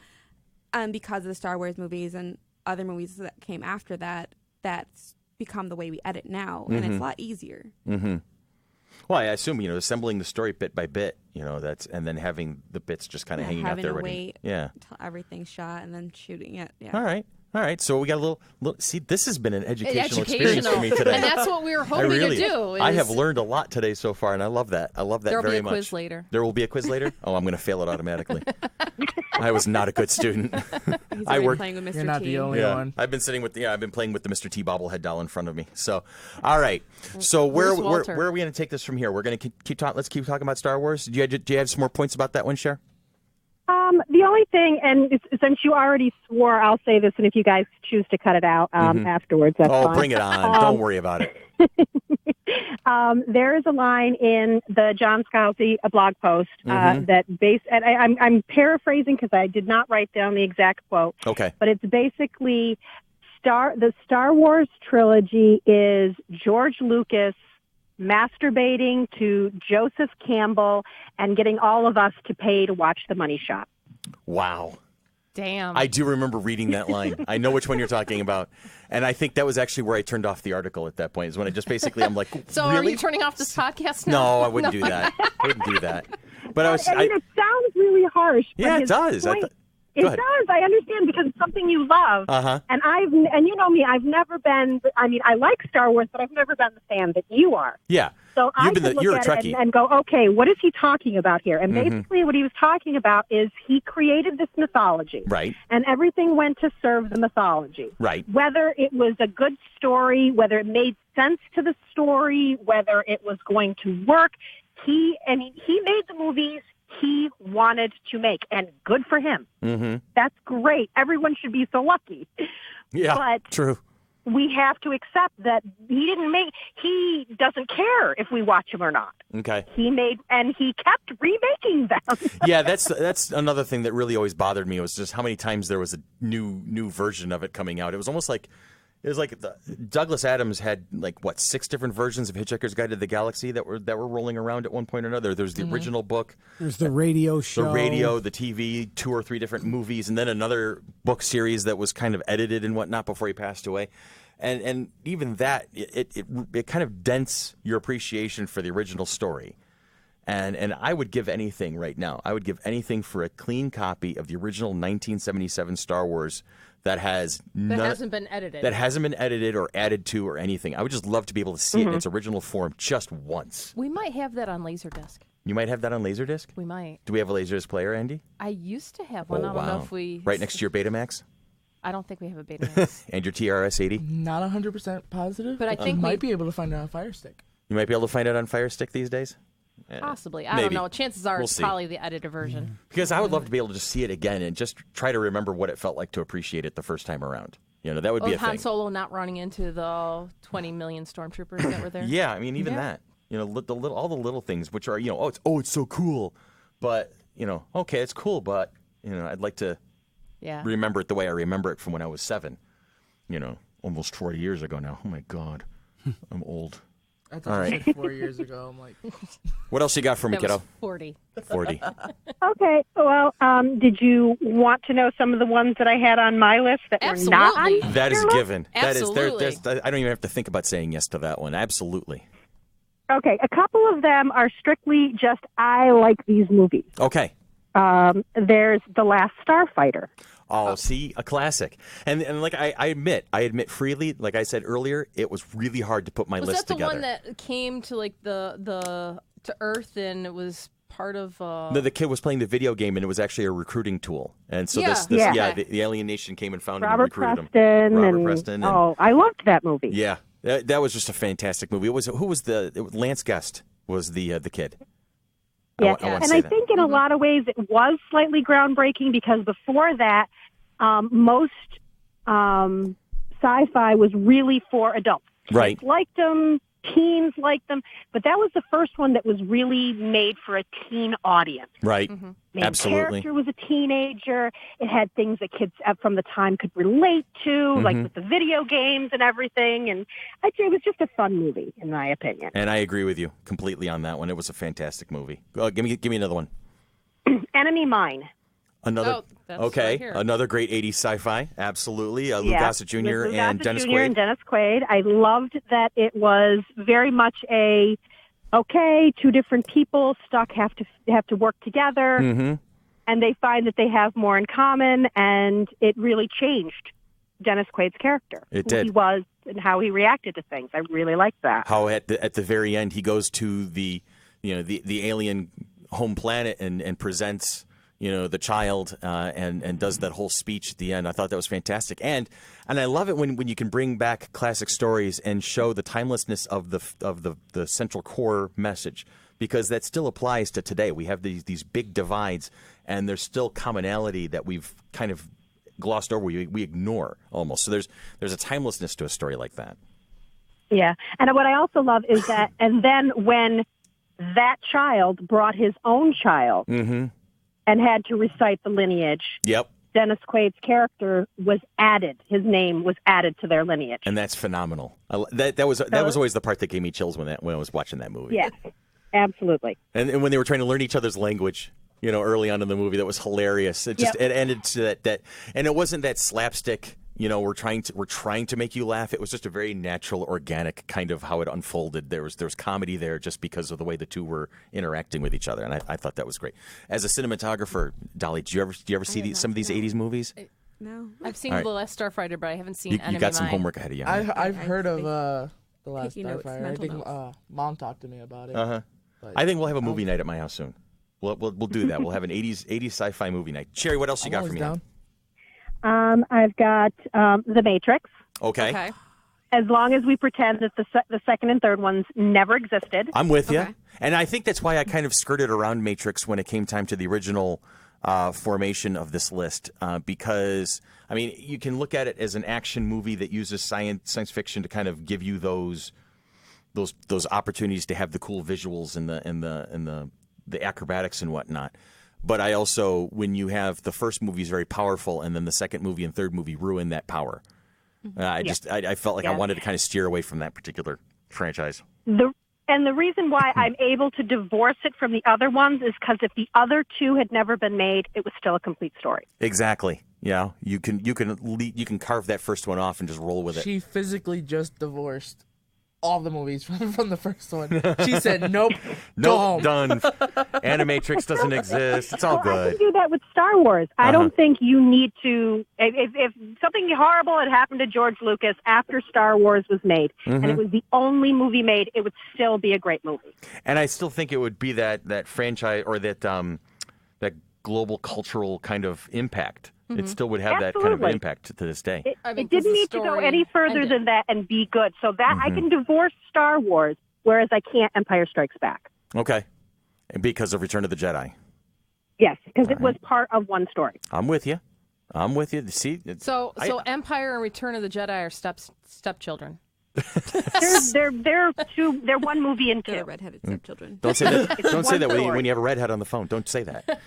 Speaker 4: because of the Star Wars movies and other movies that came after that, that's become the way we edit now, and it's a lot easier. Well,
Speaker 2: I assume assembling the story bit by bit, and then having the bits just kind of hanging out there.
Speaker 4: Having to wait until everything's shot and then shooting it. Yeah.
Speaker 2: All right. So we got a little. See, this has been an educational experience for me today,
Speaker 3: and that's what we were hoping to do.
Speaker 2: I have learned a lot today so far, and I love that. I love that very much.
Speaker 3: There will be a quiz later.
Speaker 2: There will be a quiz later. Oh, I'm going to fail it automatically. I was not a good student.
Speaker 4: He's playing with Mr. T.
Speaker 6: You're not the only one.
Speaker 2: I've been playing with the Mr. T bobblehead doll in front of me. So, all right. So where are we going to take this from here? We're going to keep talking. Let's keep talking about Star Wars. Do you have some more points about that one, Cher?
Speaker 5: The only thing, and since you already swore, I'll say this, and if you guys choose to cut it out afterwards, that's fine.
Speaker 2: Bring it on. Don't worry about it.
Speaker 5: There is a line in the John Scalzi blog post that and I'm paraphrasing because I did not write down the exact quote.
Speaker 2: Okay.
Speaker 5: But it's basically the Star Wars trilogy is George Lucas masturbating to Joseph Campbell and getting all of us to pay to watch The Money Shot.
Speaker 2: Wow.
Speaker 3: Damn.
Speaker 2: I do remember reading that line. I know which one you're talking about. And I think that was actually where I turned off the article at that point, is when I just basically, I'm like,
Speaker 3: so
Speaker 2: really?
Speaker 3: Are you turning off this podcast now?
Speaker 2: No, I wouldn't do that. I wouldn't do that. But
Speaker 5: it sounds really harsh.
Speaker 2: Yeah, it does.
Speaker 5: It does. I understand, because it's something you love. And you know me, I've never been, I like Star Wars, but I've never been the fan that you are.
Speaker 2: Yeah.
Speaker 5: So I could look at it and go, okay, what is he talking about here? And basically what he was talking about is he created this mythology.
Speaker 2: Right.
Speaker 5: And everything went to serve the mythology.
Speaker 2: Right.
Speaker 5: Whether it was a good story, whether it made sense to the story, whether it was going to work, he made the movies he wanted to make, and good for him. That's great. Everyone should be so lucky.
Speaker 2: Yeah,
Speaker 5: but
Speaker 2: true.
Speaker 5: We have to accept that he doesn't care if we watch him or not.
Speaker 2: Okay.
Speaker 5: He kept remaking them.
Speaker 2: Yeah, that's another thing that really always bothered me, was just how many times there was a new version of it coming out. It was almost like was like Douglas Adams had like 6 different versions of Hitchhiker's Guide to the Galaxy that were rolling around at one point or another. There's the original book.
Speaker 1: There's the radio show.
Speaker 2: The radio, the TV, 2 or 3 different movies, and then another book series that was kind of edited and whatnot before he passed away. And even that, it kind of dents your appreciation for the original story. And I would give anything right now. I would give anything for a clean copy of the original 1977 Star Wars that hasn't been edited. That hasn't been edited or added to or anything. I would just love to be able to see it in its original form just once.
Speaker 3: We might have that on Laserdisc.
Speaker 2: You might have that on Laserdisc?
Speaker 3: We might.
Speaker 2: Do we have a Laserdisc player, Andy?
Speaker 3: I used to have one. I don't know if we...
Speaker 2: Right next to your Betamax?
Speaker 3: I don't think we have a Betamax.
Speaker 2: And your TRS-80?
Speaker 6: Not 100% positive,
Speaker 3: but I think
Speaker 6: you might be able to find it on Fire Stick.
Speaker 2: You might be able to find it on Fire Stick these days?
Speaker 3: Possibly. I don't know. Chances are it's probably the edited version.
Speaker 2: Because I would love to be able to just see it again and just try to remember what it felt like to appreciate it the first time around. That would be a thing.
Speaker 3: Han Solo not running into the 20 million stormtroopers that were there.
Speaker 2: Yeah, I mean, even that. All the little things, which are, it's so cool. But, okay, it's cool, but, I'd like to remember it the way I remember it from when I was 7. Almost 40 years ago now. Oh, my God. I'm old.
Speaker 6: I thought you said 4 years ago. I'm like...
Speaker 2: What else you got for me, kiddo?
Speaker 3: 40.
Speaker 2: 40.
Speaker 5: Okay. Well, did you want to know some of the ones that I had on my list that were not on
Speaker 2: That is a given.
Speaker 3: Absolutely.
Speaker 2: I don't even have to think about saying yes to that one. Absolutely.
Speaker 5: Okay. A couple of them are strictly just I like these movies.
Speaker 2: Okay.
Speaker 5: There's The Last Starfighter.
Speaker 2: Oh, see, a classic. And like I admit freely, like I said earlier, it was really hard to put my list together.
Speaker 3: Was that the one that came to like to Earth and it was part of
Speaker 2: No, the kid was playing the video game and it was actually a recruiting tool. And so the alien nation came and found him and recruited him. Robert Preston.
Speaker 5: I loved that movie.
Speaker 2: Yeah. That was just a fantastic movie. It was Lance Guest was the kid.
Speaker 5: Yeah, I think in a lot of ways it was slightly groundbreaking because before that, most sci-fi was really for adults.
Speaker 2: Right.
Speaker 5: Kids liked them, teens liked them, but that was the first one that was really made for a teen audience.
Speaker 2: Right. Absolutely.
Speaker 5: The character was a teenager. It had things that kids from the time could relate to, like with the video games and everything. And I'd say it was just a fun movie, in my opinion.
Speaker 2: And I agree with you completely on that one. It was a fantastic movie. Give me another one.
Speaker 5: Enemy Mine.
Speaker 2: Another great 80s sci-fi. Absolutely. Lou Gossett Jr. and Dennis
Speaker 5: Quaid. I loved that it was very much two different people have to work together, and they find that they have more in common, and it really changed Dennis Quaid's character.
Speaker 2: It did.
Speaker 5: Who he was and how he reacted to things. I really liked that.
Speaker 2: How at the very end he goes to the alien home planet and presents the child and does that whole speech at the end. I thought that was fantastic, and I love it when you can bring back classic stories and show the timelessness of the central core message, because that still applies to today. We have these big divides, and there's still commonality that we've kind of glossed over. We ignore almost. So there's a timelessness to a story like that.
Speaker 5: Yeah, and what I also love is that, and then when that child brought his own child. And had to recite the lineage.
Speaker 2: Yep.
Speaker 5: Dennis Quaid's character was added. His name was added to their lineage.
Speaker 2: And that's phenomenal. That was always the part that gave me chills when I was watching that movie.
Speaker 5: Yeah, absolutely.
Speaker 2: And when they were trying to learn each other's language, early on in the movie, that was hilarious. It ended to that, and it wasn't that slapstick. We're trying to make you laugh. It was just a very natural, organic kind of how it unfolded. There was comedy there just because of the way the two were interacting with each other, and I thought that was great. As a cinematographer, Dolly, do you ever see some of these 80s movies?
Speaker 4: No.
Speaker 3: I've seen The Last Starfighter, but I haven't seen Enemy
Speaker 2: You got some
Speaker 3: Mine.
Speaker 2: homework ahead of you.
Speaker 6: I've heard of The Last Starfighter. I think Mom talked to me about it.
Speaker 2: I think we'll have a movie night at my house soon. We'll do that. We'll have an 80s sci-fi movie night. Cheri, what else you got for me?
Speaker 6: Down.
Speaker 5: I've got The Matrix.
Speaker 2: Okay.
Speaker 5: As long as we pretend that the second and third ones never existed.
Speaker 2: I'm with you. And I think that's why I kind of skirted around Matrix when it came time to the original formation of this list. Because, I mean, you can look at it as an action movie that uses science fiction to kind of give you those opportunities to have the cool visuals and the acrobatics and whatnot. But I also, when you have the first movie is very powerful, and then the second movie and third movie ruin that power. I felt like I wanted to kind of steer away from that particular franchise.
Speaker 5: And the reason why I'm able to divorce it from the other ones is because if the other two had never been made, it was still a complete story.
Speaker 2: Exactly. Yeah, you can carve that first one off and just roll with it.
Speaker 6: She physically just divorced all the movies from the first one. She said, "Nope, go home.
Speaker 2: Done. Animatrix doesn't exist. It's all good."
Speaker 5: I can do that with Star Wars. I don't think you need to. If something horrible had happened to George Lucas after Star Wars was made, and it was the only movie made, it would still be a great movie.
Speaker 2: And I still think it would be that franchise or that global cultural kind of impact. It still would have that kind of impact to this day.
Speaker 5: It didn't need to go any further than that and be good. So that I can divorce Star Wars, whereas I can't Empire Strikes Back.
Speaker 2: Okay. And because of Return of the Jedi.
Speaker 5: Yes, because it was part of one story.
Speaker 2: I'm with you. See,
Speaker 3: so Empire and Return of the Jedi are stepchildren.
Speaker 5: They're one movie in two.
Speaker 4: They're redheaded stepchildren.
Speaker 2: Don't say that. Don't say that when you have a redhead on the phone. Don't say that.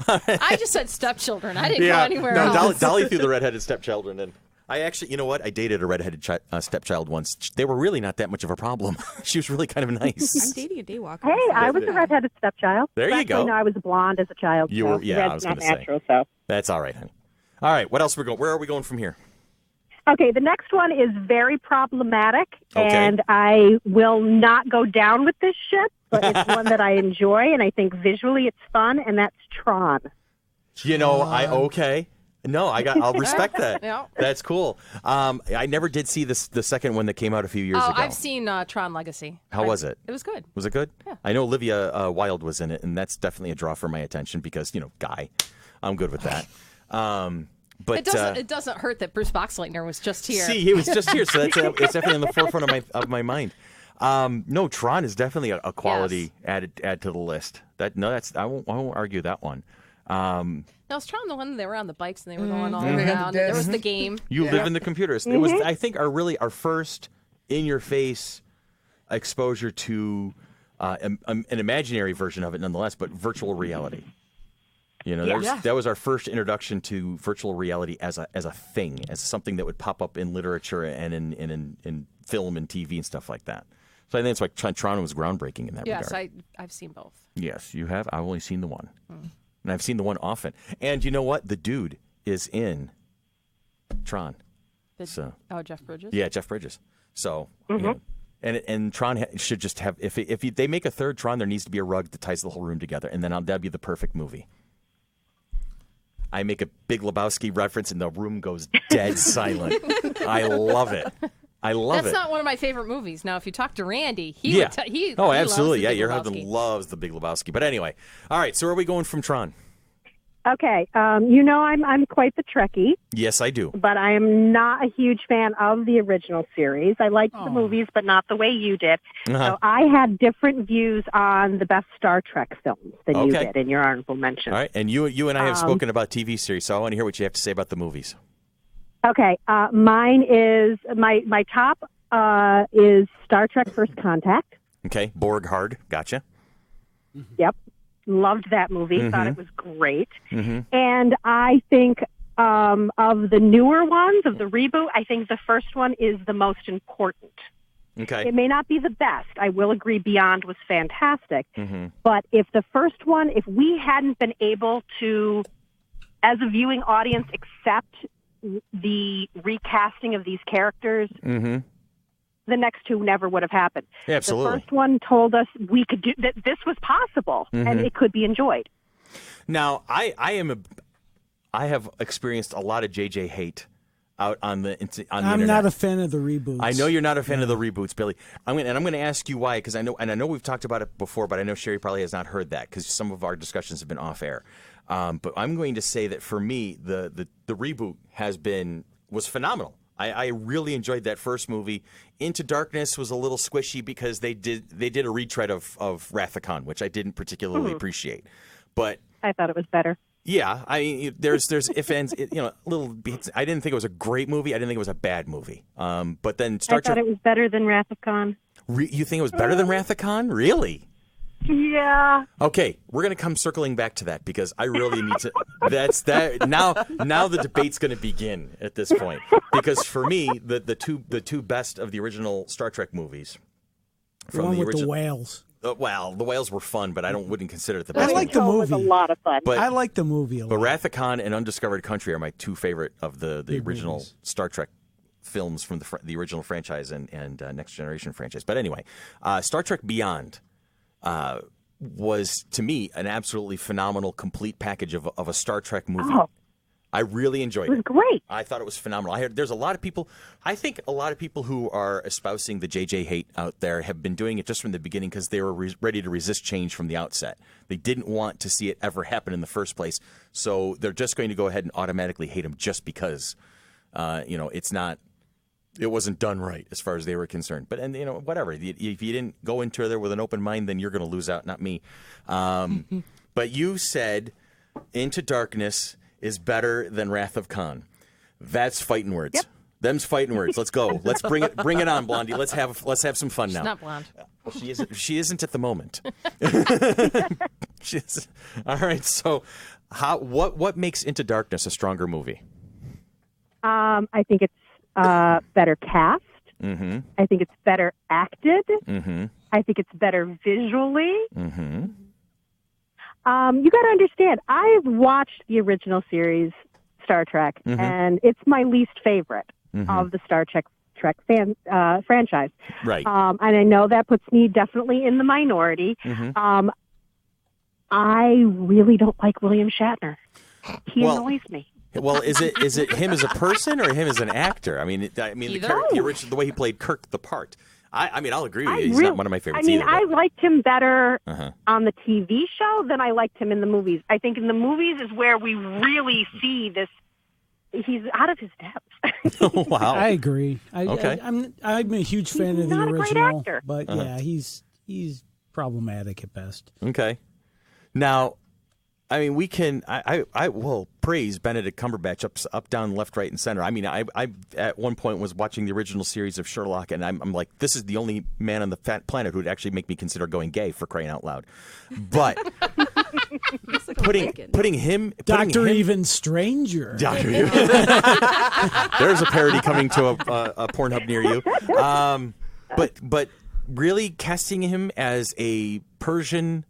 Speaker 3: I just said stepchildren. I didn't go anywhere else.
Speaker 2: Dolly threw the redheaded stepchildren in. I actually, you know what? I dated a redheaded stepchild once. They were really not that much of a problem. She was really kind of nice.
Speaker 4: I'm dating a daywalker.
Speaker 5: Hey, I was a redheaded stepchild.
Speaker 2: There you go.
Speaker 5: No, I was blonde as a child.
Speaker 2: You were, yeah. I was going to say.
Speaker 5: So.
Speaker 2: That's all right, honey. All right, what else are we going? Where are we going from here?
Speaker 5: Okay, the next one is very problematic, and I will not go down with this ship, but it's one that I enjoy, and I think visually it's fun, and that's Tron.
Speaker 2: You know, I'll respect that.
Speaker 3: Yeah.
Speaker 2: That's cool. I never did see the second one that came out a few years ago.
Speaker 3: I've seen Tron Legacy.
Speaker 2: How was it?
Speaker 3: It was good.
Speaker 2: Was it good?
Speaker 3: Yeah.
Speaker 2: I know Olivia Wilde was in it, and that's definitely a draw for my attention because, guy. I'm good with that. But
Speaker 3: it doesn't hurt that Bruce Boxleitner was just here.
Speaker 2: See, he was just here, so it's definitely on the forefront of my mind. No, Tron is definitely a quality add to the list. I won't argue that one.
Speaker 3: Now, was Tron the one they were on the bikes and they were going all around? And there was the game.
Speaker 2: You live in the computers. It was, I think, our first in-your-face exposure to an imaginary version of it, nonetheless, but virtual reality. That was our first introduction to virtual reality as a thing, as something that would pop up in literature and in film and TV and stuff like that. So I think that's why Tron was groundbreaking in that regard.
Speaker 3: Yes, I've seen both.
Speaker 2: Yes, you have. I've only seen the one. And I've seen the one often. And you know what? The dude is in Tron.
Speaker 3: Jeff Bridges?
Speaker 2: Yeah, Jeff Bridges. So, and Tron should just have, if they make a third Tron, there needs to be a rug that ties the whole room together. And then that'd be the perfect movie. I make a Big Lebowski reference and the room goes dead silent. I love it. That's
Speaker 3: not one of my favorite movies. Now, if you talk to Randy, he
Speaker 2: absolutely.
Speaker 3: Loves
Speaker 2: Your husband loves the Big Lebowski. But anyway, all right. So where are we going from Tron?
Speaker 5: Okay, I'm quite the Trekkie.
Speaker 2: Yes, I do.
Speaker 5: But I am not a huge fan of the original series. I liked the movies, but not the way you did. So I had different views on the best Star Trek films than you did in your honorable mention.
Speaker 2: All right, and you and I have spoken about TV series, so I want to hear what you have to say about the movies.
Speaker 5: Okay, mine is my top is Star Trek: First Contact.
Speaker 2: Okay, Borg Hard, gotcha.
Speaker 5: Yep. Loved that movie. Thought it was great. And I think of the newer ones, of the reboot, I think the first one is the most important.
Speaker 2: Okay.
Speaker 5: It may not be the best. I will agree Beyond was fantastic. But if the first one, if we hadn't been able to, as a viewing audience, accept the recasting of these characters, the next two never would have happened.
Speaker 2: Yeah, absolutely.
Speaker 5: The first one told us we could do that. This was possible, and it could be enjoyed.
Speaker 2: Now, I have experienced a lot of JJ hate out on the internet.
Speaker 1: I'm not a fan of the reboots.
Speaker 2: I know you're not a fan of the reboots, Billy. I'm going to ask you why, because I know we've talked about it before, but I know Cheri probably has not heard that because some of our discussions have been off air. But I'm going to say that for me, the reboot was phenomenal. I really enjoyed that first movie. Into Darkness was a little squishy because they did a retread of Wrath of Khan, which I didn't particularly appreciate. But
Speaker 5: I thought it was better.
Speaker 2: Yeah, I mean, there's if ends, little bits. I didn't think it was a great movie. I didn't think it was a bad movie. But then
Speaker 5: I thought it was better than Wrath of Khan.
Speaker 2: You think it was better than Wrath of Khan? Really?
Speaker 5: Yeah.
Speaker 2: Okay, we're going to come circling back to that because I really need to. That's that now. Now the debate's going to begin at this point because for me, the two best of the original Star Trek movies
Speaker 1: from the original
Speaker 2: whales. Well, the whales were fun, but I wouldn't consider it the best.
Speaker 1: I like the movie.
Speaker 5: It was a lot of fun.
Speaker 2: But
Speaker 1: I like the movie a lot.
Speaker 2: But Wrath of Khan and Undiscovered Country are my two favorite of the original movies. Star Trek films from the original franchise and Next Generation franchise. But anyway, Star Trek Beyond was, to me, an absolutely phenomenal, complete package of a Star Trek movie.
Speaker 5: Oh.
Speaker 2: I really enjoyed it.
Speaker 5: It was great.
Speaker 2: I thought it was phenomenal. There's a lot of people, I think a lot of people who are espousing the JJ hate out there have been doing it just from the beginning because they were ready to resist change from the outset. They didn't want to see it ever happen in the first place. So they're just going to go ahead and automatically hate him just because, it wasn't done right as far as they were concerned. But, whatever. If you didn't go into there with an open mind, then you're going to lose out, not me. But you said Into Darkness is better than Wrath of Khan. That's fighting words.
Speaker 5: Yep.
Speaker 2: Them's fighting words. Let's go. Let's bring it on, Blondie. Let's have some fun now.
Speaker 3: She's not blonde.
Speaker 2: Well, she isn't at the moment. All right. So, what makes Into Darkness a stronger movie?
Speaker 5: I think it's better cast.
Speaker 2: Mm-hmm.
Speaker 5: I think it's better acted.
Speaker 2: Mm-hmm.
Speaker 5: I think it's better visually.
Speaker 2: Mm-hmm.
Speaker 5: You got to understand, I've watched the original series, Star Trek,
Speaker 2: Mm-hmm.
Speaker 5: and it's my least favorite of the Star Trek franchise.
Speaker 2: Right.
Speaker 5: And I know that puts me definitely in the minority.
Speaker 2: Mm-hmm.
Speaker 5: I really don't like William Shatner. He annoys me.
Speaker 2: Well, is it him as a person or him as an actor? I mean, the way he played Kirk the part. I'll agree with you. He's not one of my favorites either.
Speaker 5: I liked him better on the TV show than I liked him in the movies. I think in the movies is where we really see this. He's out of his depth.
Speaker 2: Oh, wow.
Speaker 1: I agree.
Speaker 2: Okay.
Speaker 1: I'm a huge fan of the
Speaker 5: not a great
Speaker 1: original,
Speaker 5: actor.
Speaker 1: but yeah, he's problematic at best.
Speaker 2: Okay. Now, I mean, we can. I will praise Benedict Cumberbatch up, down, left, right, and center. I mean, I at one point was watching the original series of Sherlock, and I'm like, this is the only man on the planet who would actually make me consider going gay, for crying out loud. But putting him,
Speaker 1: Even Stranger.
Speaker 2: Dr. Even. There's a parody coming to a Pornhub near you. But really casting him as a Persian.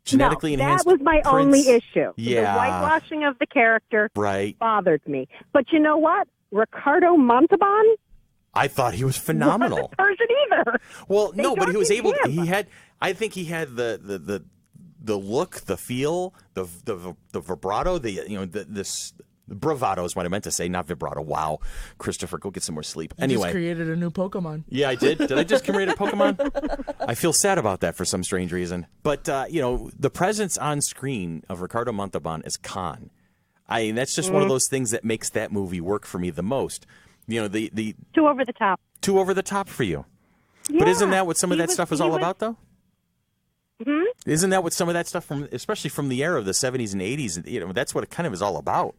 Speaker 2: Genetically enhanced.
Speaker 5: That was my only issue.
Speaker 2: Yeah.
Speaker 5: The whitewashing of the character
Speaker 2: right.
Speaker 5: bothered me. But you know what? Ricardo Montalban?
Speaker 2: I thought he was phenomenal.
Speaker 5: Wasn't Persian either.
Speaker 2: Well, no, but he was able to, I think he had the look, the feel, the vibrato, this bravado is what I meant to say, not vibrato. Wow. Christopher, go get some more sleep.
Speaker 6: You
Speaker 2: anyway.
Speaker 6: just created a new Pokemon.
Speaker 2: Yeah, I did. Did I just create a Pokemon? I feel sad about that for some strange reason. But, the presence on screen of Ricardo Montalban as Khan, that's just one of those things that makes that movie work for me the most. The
Speaker 5: Too over the top.
Speaker 2: Too over the top for you.
Speaker 5: Yeah,
Speaker 2: but isn't that what some of that stuff is all about, though?
Speaker 5: Hmm?
Speaker 2: Isn't that what some of that stuff, especially from the era of the 70s and 80s, that's what it kind of is all about?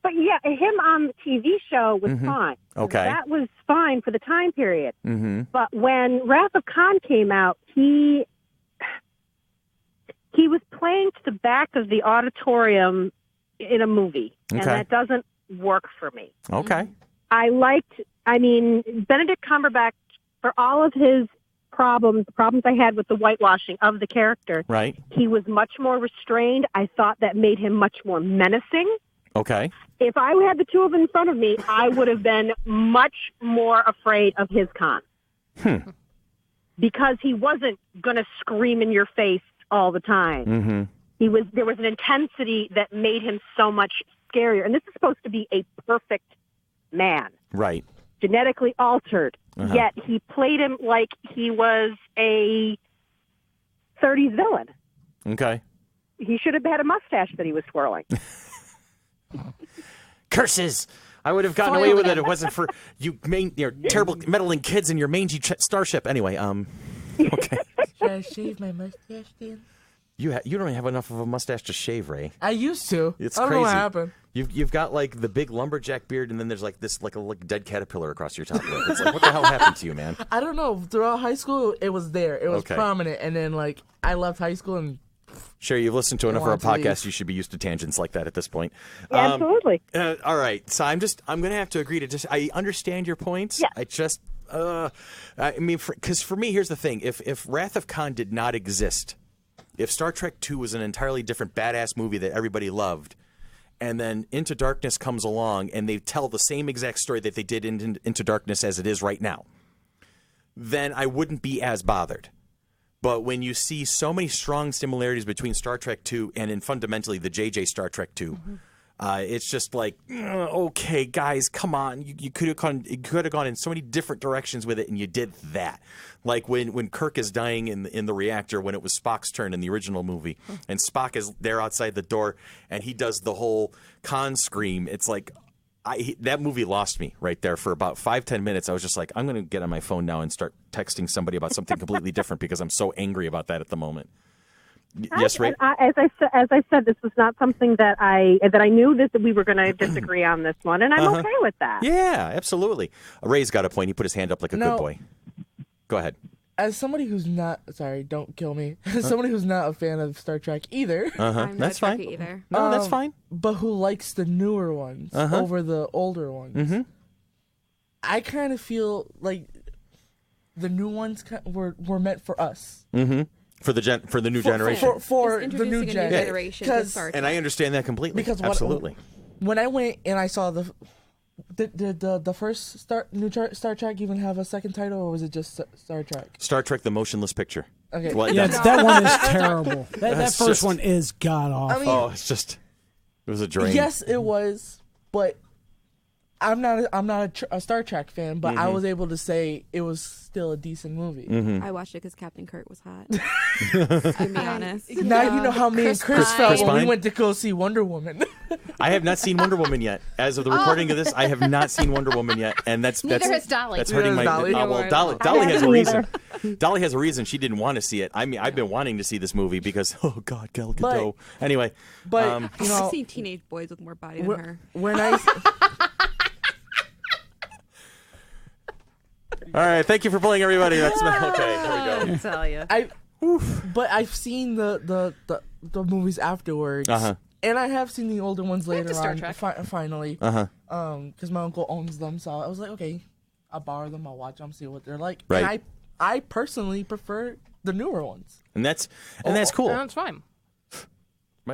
Speaker 5: But yeah, him on the TV show was fine.
Speaker 2: Okay.
Speaker 5: That was fine for the time period.
Speaker 2: Mm-hmm.
Speaker 5: But when Wrath of Khan came out, he was playing to the back of the auditorium in a movie.
Speaker 2: Okay.
Speaker 5: And that doesn't work for me.
Speaker 2: Okay.
Speaker 5: Benedict Cumberbatch, for all of his the problems I had with the whitewashing of the character,
Speaker 2: right.
Speaker 5: He was much more restrained. I thought that made him much more menacing.
Speaker 2: Okay.
Speaker 5: If I had the two of them in front of me, I would have been much more afraid of his Khan. Because he wasn't going to scream in your face all the time.
Speaker 2: Mm-hmm.
Speaker 5: There was an intensity that made him so much scarier. And this is supposed to be a perfect man.
Speaker 2: Right.
Speaker 5: Genetically altered. Yet he played him like he was a 30s villain.
Speaker 2: Okay.
Speaker 5: He should have had a mustache that he was twirling.
Speaker 2: Curses! I would have gotten away with it if it wasn't for you terrible meddling kids in your mangy starship. Anyway, okay.
Speaker 6: Should I shave my mustache, Dan?
Speaker 2: You don't have enough of a mustache to shave, Ray.
Speaker 6: I used to.
Speaker 2: It's
Speaker 6: I don't
Speaker 2: crazy.
Speaker 6: know what happened.
Speaker 2: You've got like the big lumberjack beard, and then there's like this like a dead caterpillar across your top lip. It's like, what the hell happened to you, man?
Speaker 6: I don't know. Throughout high school, it was there. It was prominent, and then like I left high school and.
Speaker 2: Sherry, you've listened to enough of our podcast. You should be used to tangents like that at this point.
Speaker 5: Yeah, absolutely.
Speaker 2: All right, so I'm going to have to agree to I understand your points.
Speaker 5: Yeah.
Speaker 2: I just, I mean, because for me, here's the thing: if Wrath of Khan did not exist, if Star Trek II was an entirely different badass movie that everybody loved, and then Into Darkness comes along and they tell the same exact story that they did in Into Darkness as it is right now, then I wouldn't be as bothered. But when you see so many strong similarities between Star Trek II and in fundamentally the JJ Star Trek II, it's just like, okay, guys, come on. You could have gone in so many different directions with it, and you did that. Like when Kirk is dying in the reactor when it was Spock's turn in the original movie, and Spock is there outside the door, and he does the whole Khan scream. It's like... that movie lost me right there for about 5-10 minutes. I was just like, I'm going to get on my phone now and start texting somebody about something completely different because I'm so angry about that at the moment. Yes, Ray?
Speaker 5: As I said, this was not something that I knew that we were going to disagree on this one, and I'm okay with that.
Speaker 2: Yeah, absolutely. Ray's got a point. He put his hand up like a good boy. Go ahead.
Speaker 6: As somebody who's not, sorry, don't kill me. As somebody who's not a fan of Star Trek either.
Speaker 4: I'm
Speaker 2: that's
Speaker 4: not a
Speaker 2: fine.
Speaker 4: Trekkie either.
Speaker 2: No, that's fine.
Speaker 6: But who likes the newer ones over the older ones. I kind of feel like the new ones were meant for us.
Speaker 2: For the new generation.
Speaker 6: For the new
Speaker 4: generation.
Speaker 2: And I understand that completely.
Speaker 6: Because
Speaker 2: absolutely.
Speaker 6: When I went and I saw did the first Star Trek even have a second title, or was it just Star Trek?
Speaker 2: Star Trek: The Motion Picture.
Speaker 6: Okay.
Speaker 2: Well,
Speaker 1: yeah, that one is terrible. That first one is god awful.
Speaker 6: I mean,
Speaker 2: it was a drain.
Speaker 6: Yes, it was, but I'm not a Star Trek fan, but I was able to say it was still a decent movie.
Speaker 4: I watched it because Captain Kirk was hot. To be honest.
Speaker 6: Now you know how me and Chris felt when we went to go see Wonder Woman.
Speaker 2: I have not seen Wonder Woman yet. As of the recording of this, I have not seen Wonder Woman yet, and
Speaker 3: Neither has Dolly.
Speaker 2: That's hurting my.
Speaker 6: Dolly.
Speaker 2: Dolly has a reason. Dolly has a reason she didn't want to see it. I mean, I've been wanting to see this movie because God, Gal Gadot. Anyway,
Speaker 6: but
Speaker 4: I've seen teenage boys with more body than her.
Speaker 6: When I.
Speaker 2: All right, thank you for playing, everybody. That's okay. There we go.
Speaker 3: I tell you.
Speaker 6: But I've seen the movies afterwards, and I have seen the older ones later
Speaker 3: Star
Speaker 6: on.
Speaker 3: Trek.
Speaker 6: Finally, because my uncle owns them, so I was like, okay, I'll borrow them, I'll watch them, see what they're like.
Speaker 2: Right.
Speaker 6: And I personally prefer the newer ones,
Speaker 2: and that's cool.
Speaker 3: That's fine.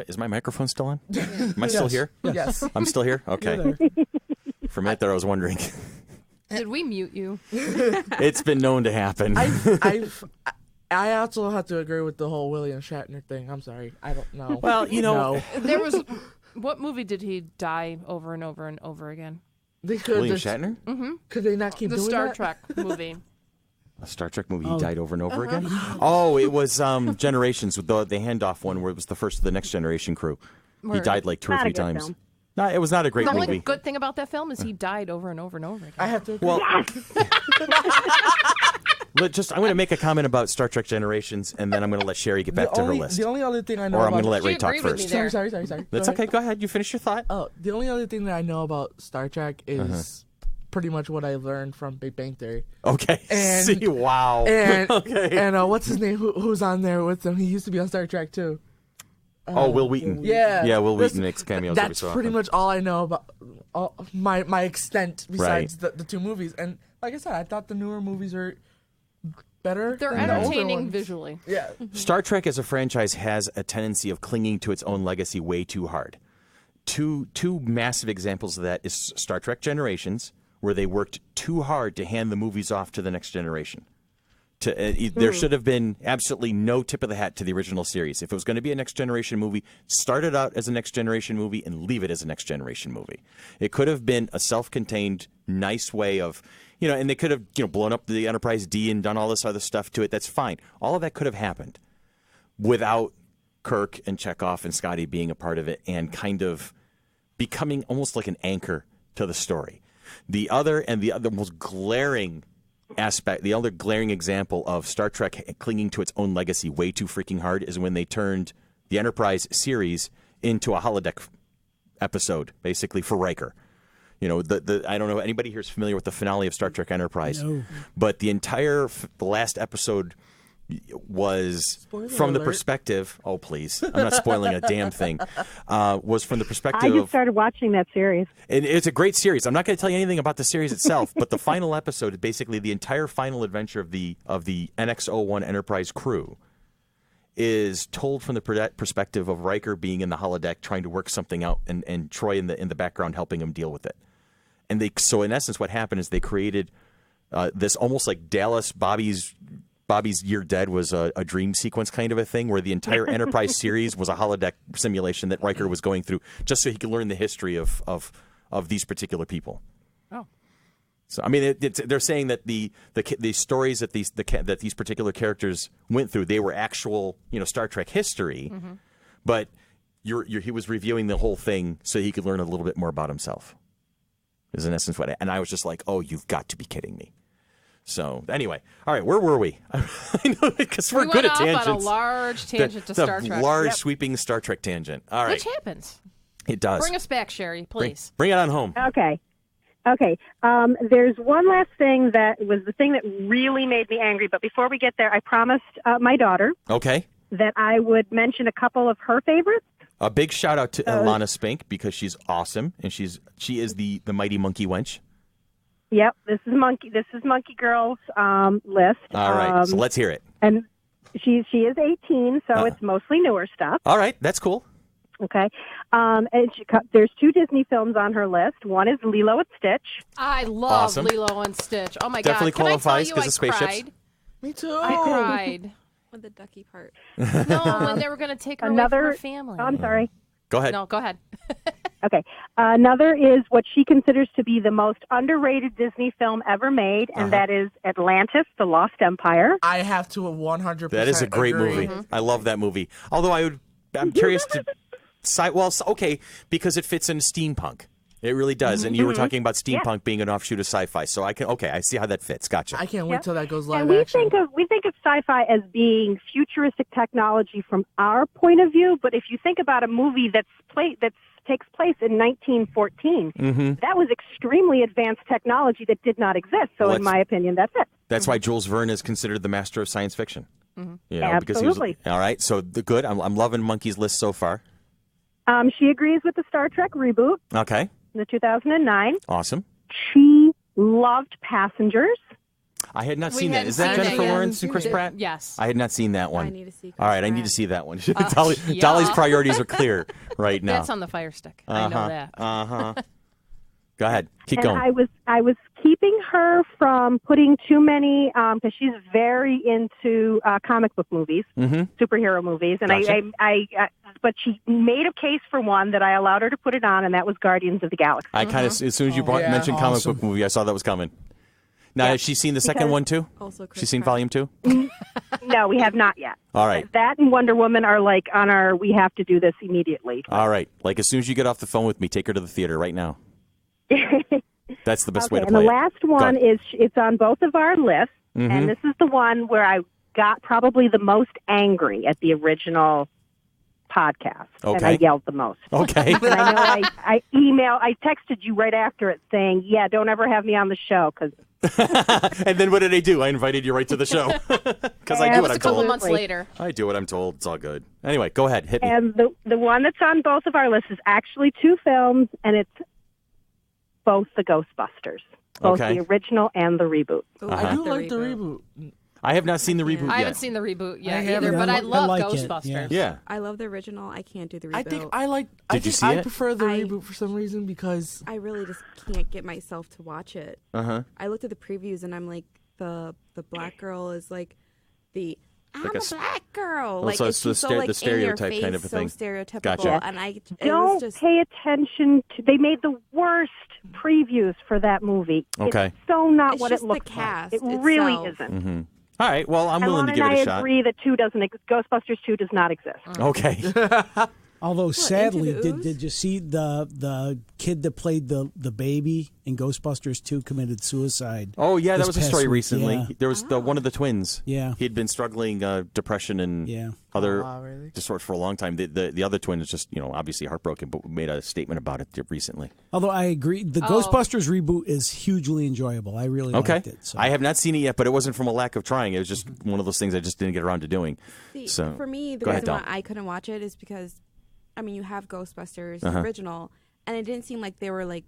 Speaker 2: Is my microphone still on? Am I still here?
Speaker 6: Yes.
Speaker 2: I'm still here. Okay. For a minute there, I was wondering.
Speaker 3: Did we mute you?
Speaker 2: It's been known to happen.
Speaker 6: I also have to agree with the whole William Shatner thing. I'm sorry, I don't know.
Speaker 2: Well,
Speaker 3: There was. What movie did he die over and over and over again?
Speaker 6: They could
Speaker 2: William Shatner?
Speaker 3: Mm-hmm.
Speaker 6: Could they not keep
Speaker 3: the
Speaker 6: doing
Speaker 3: Star
Speaker 6: that?
Speaker 3: Trek movie.
Speaker 2: A Star Trek movie he died over and over again? Oh, it was Generations, with the handoff one where it was the first of the Next Generation crew. He died like 2 or 3 times.
Speaker 5: Film.
Speaker 2: No, it was not a great movie.
Speaker 3: The only good thing about that film is he died over and over and over again.
Speaker 6: I have to agree.
Speaker 2: Well, I'm going to make a comment about Star Trek Generations, and then I'm going to let Cheri get back to her list.
Speaker 6: The only other thing I know
Speaker 2: Or I'm
Speaker 6: about...
Speaker 2: going to let Ray
Speaker 3: She
Speaker 2: talk
Speaker 3: agreed with me
Speaker 2: first.
Speaker 3: there.
Speaker 6: Sorry.
Speaker 2: That's okay. Go ahead. You finish your thought.
Speaker 6: Oh, the only other thing that I know about Star Trek is pretty much what I learned from Big Bang Theory.
Speaker 2: Okay.
Speaker 6: And-
Speaker 2: See, wow.
Speaker 6: And
Speaker 2: okay.
Speaker 6: and what's his name? Who's on there with them? He used to be on Star Trek too.
Speaker 2: Will Wheaton.
Speaker 6: Yeah.
Speaker 2: Yeah, Will Wheaton makes cameos every
Speaker 6: That's
Speaker 2: so
Speaker 6: pretty
Speaker 2: often.
Speaker 6: much all I know about my extent besides the 2 movies. And like I said, I thought the newer movies are better.
Speaker 3: They're
Speaker 6: than the older
Speaker 3: entertaining
Speaker 6: ones.
Speaker 3: visually.
Speaker 6: Yeah.
Speaker 2: Star Trek as a franchise has a tendency of clinging to its own legacy way too hard. Two massive examples of that is Star Trek Generations, where they worked too hard to hand the movies off to the next generation. There should have been absolutely no tip of the hat to the original series. If it was going to be a next generation movie, start it out as a next generation movie and leave it as a next generation movie. It could have been a self-contained, nice way of, and they could have, blown up the Enterprise D and done all this other stuff to it. That's fine. All of that could have happened without Kirk and Chekhov and Scotty being a part of it and kind of becoming almost like an anchor to the story. The other most glaring aspect, the other glaring example of Star Trek clinging to its own legacy way too freaking hard is when they turned the Enterprise series into a holodeck episode, basically, for Riker. You know, I don't know, anybody here is familiar with the finale of Star Trek Enterprise. No. But the entire, the last episode was from the perspective, oh, please, I'm not spoiling a damn thing, was from the perspective
Speaker 5: I just started watching that series.
Speaker 2: And it's a great series. I'm not going to tell you anything about the series itself, but the final episode is basically the entire final adventure of the NX-01 Enterprise crew is told from the perspective of Riker being in the holodeck trying to work something out, and Troy in the background helping him deal with it. And so in essence, what happened is they created this almost like Dallas Bobby's Year Dead was a dream sequence kind of a thing, where the entire Enterprise series was a holodeck simulation that Riker was going through just so he could learn the history of these particular people.
Speaker 3: Oh.
Speaker 2: So I mean, they're saying that the stories that these particular characters went through, they were actual, you know, Star Trek history, but he was reviewing the whole thing so he could learn a little bit more about himself. Is in essence what, and I was just like, oh, you've got to be kidding me. So anyway, all right, where were we? I know, because we're good at tangents.
Speaker 3: We went off on a large tangent to Star Trek.
Speaker 2: Large sweeping Star Trek tangent. All right,
Speaker 3: which happens.
Speaker 2: It does.
Speaker 3: Bring us back, Cheri, please.
Speaker 2: Bring it on home.
Speaker 5: Okay. There's one last thing that was the thing that really made me angry. But before we get there, I promised my daughter that I would mention a couple of her favorites.
Speaker 2: A big shout out to Alana Spink, because she's awesome, and she is the mighty monkey wench.
Speaker 5: Yep, this is Monkey Girl's list.
Speaker 2: All right, so let's hear it.
Speaker 5: And she is 18, so it's mostly newer stuff.
Speaker 2: All right, that's cool.
Speaker 5: Okay, and there's 2 Disney films on her list. One is Lilo and Stitch.
Speaker 3: I love Lilo and Stitch. Oh my
Speaker 2: Definitely
Speaker 3: God!
Speaker 2: qualifies because of spaceships.
Speaker 3: Cried?
Speaker 6: Me too.
Speaker 3: I cried.
Speaker 4: With the ducky part.
Speaker 3: No, when they were going to take her away from her family.
Speaker 5: I'm sorry.
Speaker 2: Go ahead.
Speaker 3: No, go ahead.
Speaker 5: Okay. Another is what she considers to be the most underrated Disney film ever made, and that is Atlantis, The Lost Empire.
Speaker 6: I have to 100%.
Speaker 2: That is a great movie. I love that movie. Although I'm curious to... Well, okay, because it fits in steampunk. It really does. And you were talking about steampunk being an offshoot of sci-fi, so I see how that fits. Gotcha.
Speaker 6: I can't wait till that goes live
Speaker 5: and we
Speaker 6: action.
Speaker 5: we think of sci-fi as being futuristic technology from our point of view, but if you think about a movie that takes place in 1914, that was extremely advanced technology that did not exist. So in my opinion, that's it.
Speaker 2: That's why Jules Verne is considered the master of science fiction. You know,
Speaker 5: absolutely.
Speaker 2: Because all right, so good. I'm loving Monkey's list so far.
Speaker 5: She agrees with the Star Trek reboot.
Speaker 2: Okay.
Speaker 5: The 2009.
Speaker 2: Awesome.
Speaker 5: She loved Passengers.
Speaker 2: I had not seen that. Is that Jennifer Lawrence and Chris Pratt?
Speaker 3: Yes.
Speaker 2: I had not seen that one.
Speaker 4: I need to see Chris
Speaker 2: All right,
Speaker 4: Pratt.
Speaker 2: I need to see that one. Dolly's priorities are clear right now.
Speaker 3: That's on the Fire Stick. I know that.
Speaker 2: Go ahead. Keep going.
Speaker 5: I was keeping her from putting too many, because she's very into comic book movies, superhero movies, and
Speaker 2: Gotcha.
Speaker 5: but she made a case for one that I allowed her to put it on, and that was Guardians of the Galaxy.
Speaker 2: I kind of, as soon as you mentioned comic book movie, I saw that was coming. Now, has she seen the second one too?
Speaker 4: Also, Chris
Speaker 2: She's seen
Speaker 4: Pratt.
Speaker 2: Volume 2?
Speaker 5: No, we have not yet.
Speaker 2: All right.
Speaker 5: That and Wonder Woman are like on our, we have to do this immediately.
Speaker 2: All right. Like as soon as you get off the phone with me, take her to the theater right now. That's the best way to
Speaker 5: and
Speaker 2: play
Speaker 5: the
Speaker 2: it.
Speaker 5: last one is, it's on both of our lists, and this is the one where I got probably the most angry at the original podcast, and I yelled the most.
Speaker 2: Okay.
Speaker 5: And I know I texted you right after it saying, yeah, don't ever have me on the show, because...
Speaker 2: And then what did I do? I invited you right to the show. Because I do what I'm
Speaker 3: a couple
Speaker 2: told.
Speaker 3: months later.
Speaker 2: I do what I'm told. It's all good. Anyway, go ahead. Hit me.
Speaker 5: And the one that's on both of our lists is actually 2 films, and it's both the Ghostbusters, both the original and the reboot.
Speaker 4: Ooh,
Speaker 6: I do like the reboot.
Speaker 2: I have not seen the reboot yet.
Speaker 3: I haven't seen the reboot yet
Speaker 6: I
Speaker 3: either,
Speaker 6: haven't.
Speaker 3: but I love
Speaker 1: like it,
Speaker 3: Ghostbusters.
Speaker 2: Yeah.
Speaker 4: I love the original. I can't do the reboot.
Speaker 6: I think I like.
Speaker 2: Did you see
Speaker 6: I
Speaker 2: it?
Speaker 6: prefer the reboot for some reason because
Speaker 4: I really just can't get myself to watch it. I looked at the previews and I'm like, the black girl is like the I'm a black girl. Like
Speaker 2: so
Speaker 4: it's
Speaker 2: it's
Speaker 4: so like
Speaker 2: the stereotype
Speaker 4: in your face,
Speaker 2: kind of a thing.
Speaker 4: So stereotypical.
Speaker 2: Gotcha.
Speaker 4: And it
Speaker 5: Don't
Speaker 4: was just
Speaker 5: pay attention to. They made the worst previews for that movie.
Speaker 2: Okay.
Speaker 5: It's so not
Speaker 4: It's
Speaker 5: what
Speaker 4: just
Speaker 5: it
Speaker 4: the
Speaker 5: looks
Speaker 4: cast
Speaker 5: like. It really
Speaker 4: itself.
Speaker 5: isn't.
Speaker 2: All right. Well, I'm willing to give it a
Speaker 5: And I
Speaker 2: shot.
Speaker 5: agree that Ghostbusters 2 does not exist.
Speaker 2: Okay.
Speaker 1: Although sadly,
Speaker 4: Into the Ooze?
Speaker 1: did you see the kid that played the baby in Ghostbusters 2 committed suicide?
Speaker 2: Oh yeah, that
Speaker 1: this
Speaker 2: was a
Speaker 1: past
Speaker 2: story
Speaker 1: week?
Speaker 2: recently.
Speaker 1: Yeah.
Speaker 2: There was one of the twins.
Speaker 1: Yeah.
Speaker 2: He'd been struggling depression and other
Speaker 6: really?
Speaker 2: disorders for a long time. The other twin is just obviously heartbroken, but made a statement about it recently.
Speaker 1: Although I agree, the Ghostbusters reboot is hugely enjoyable. I really liked it. So.
Speaker 2: I have not seen it yet, but it wasn't from a lack of trying. It was just one of those things I just didn't get around to doing.
Speaker 4: See,
Speaker 2: so
Speaker 4: for me, the
Speaker 2: go ahead,
Speaker 4: reason why
Speaker 2: Del.
Speaker 4: I couldn't watch it is because, I mean, you have Ghostbusters,
Speaker 2: Uh-huh.
Speaker 4: the original, and it didn't seem like they were like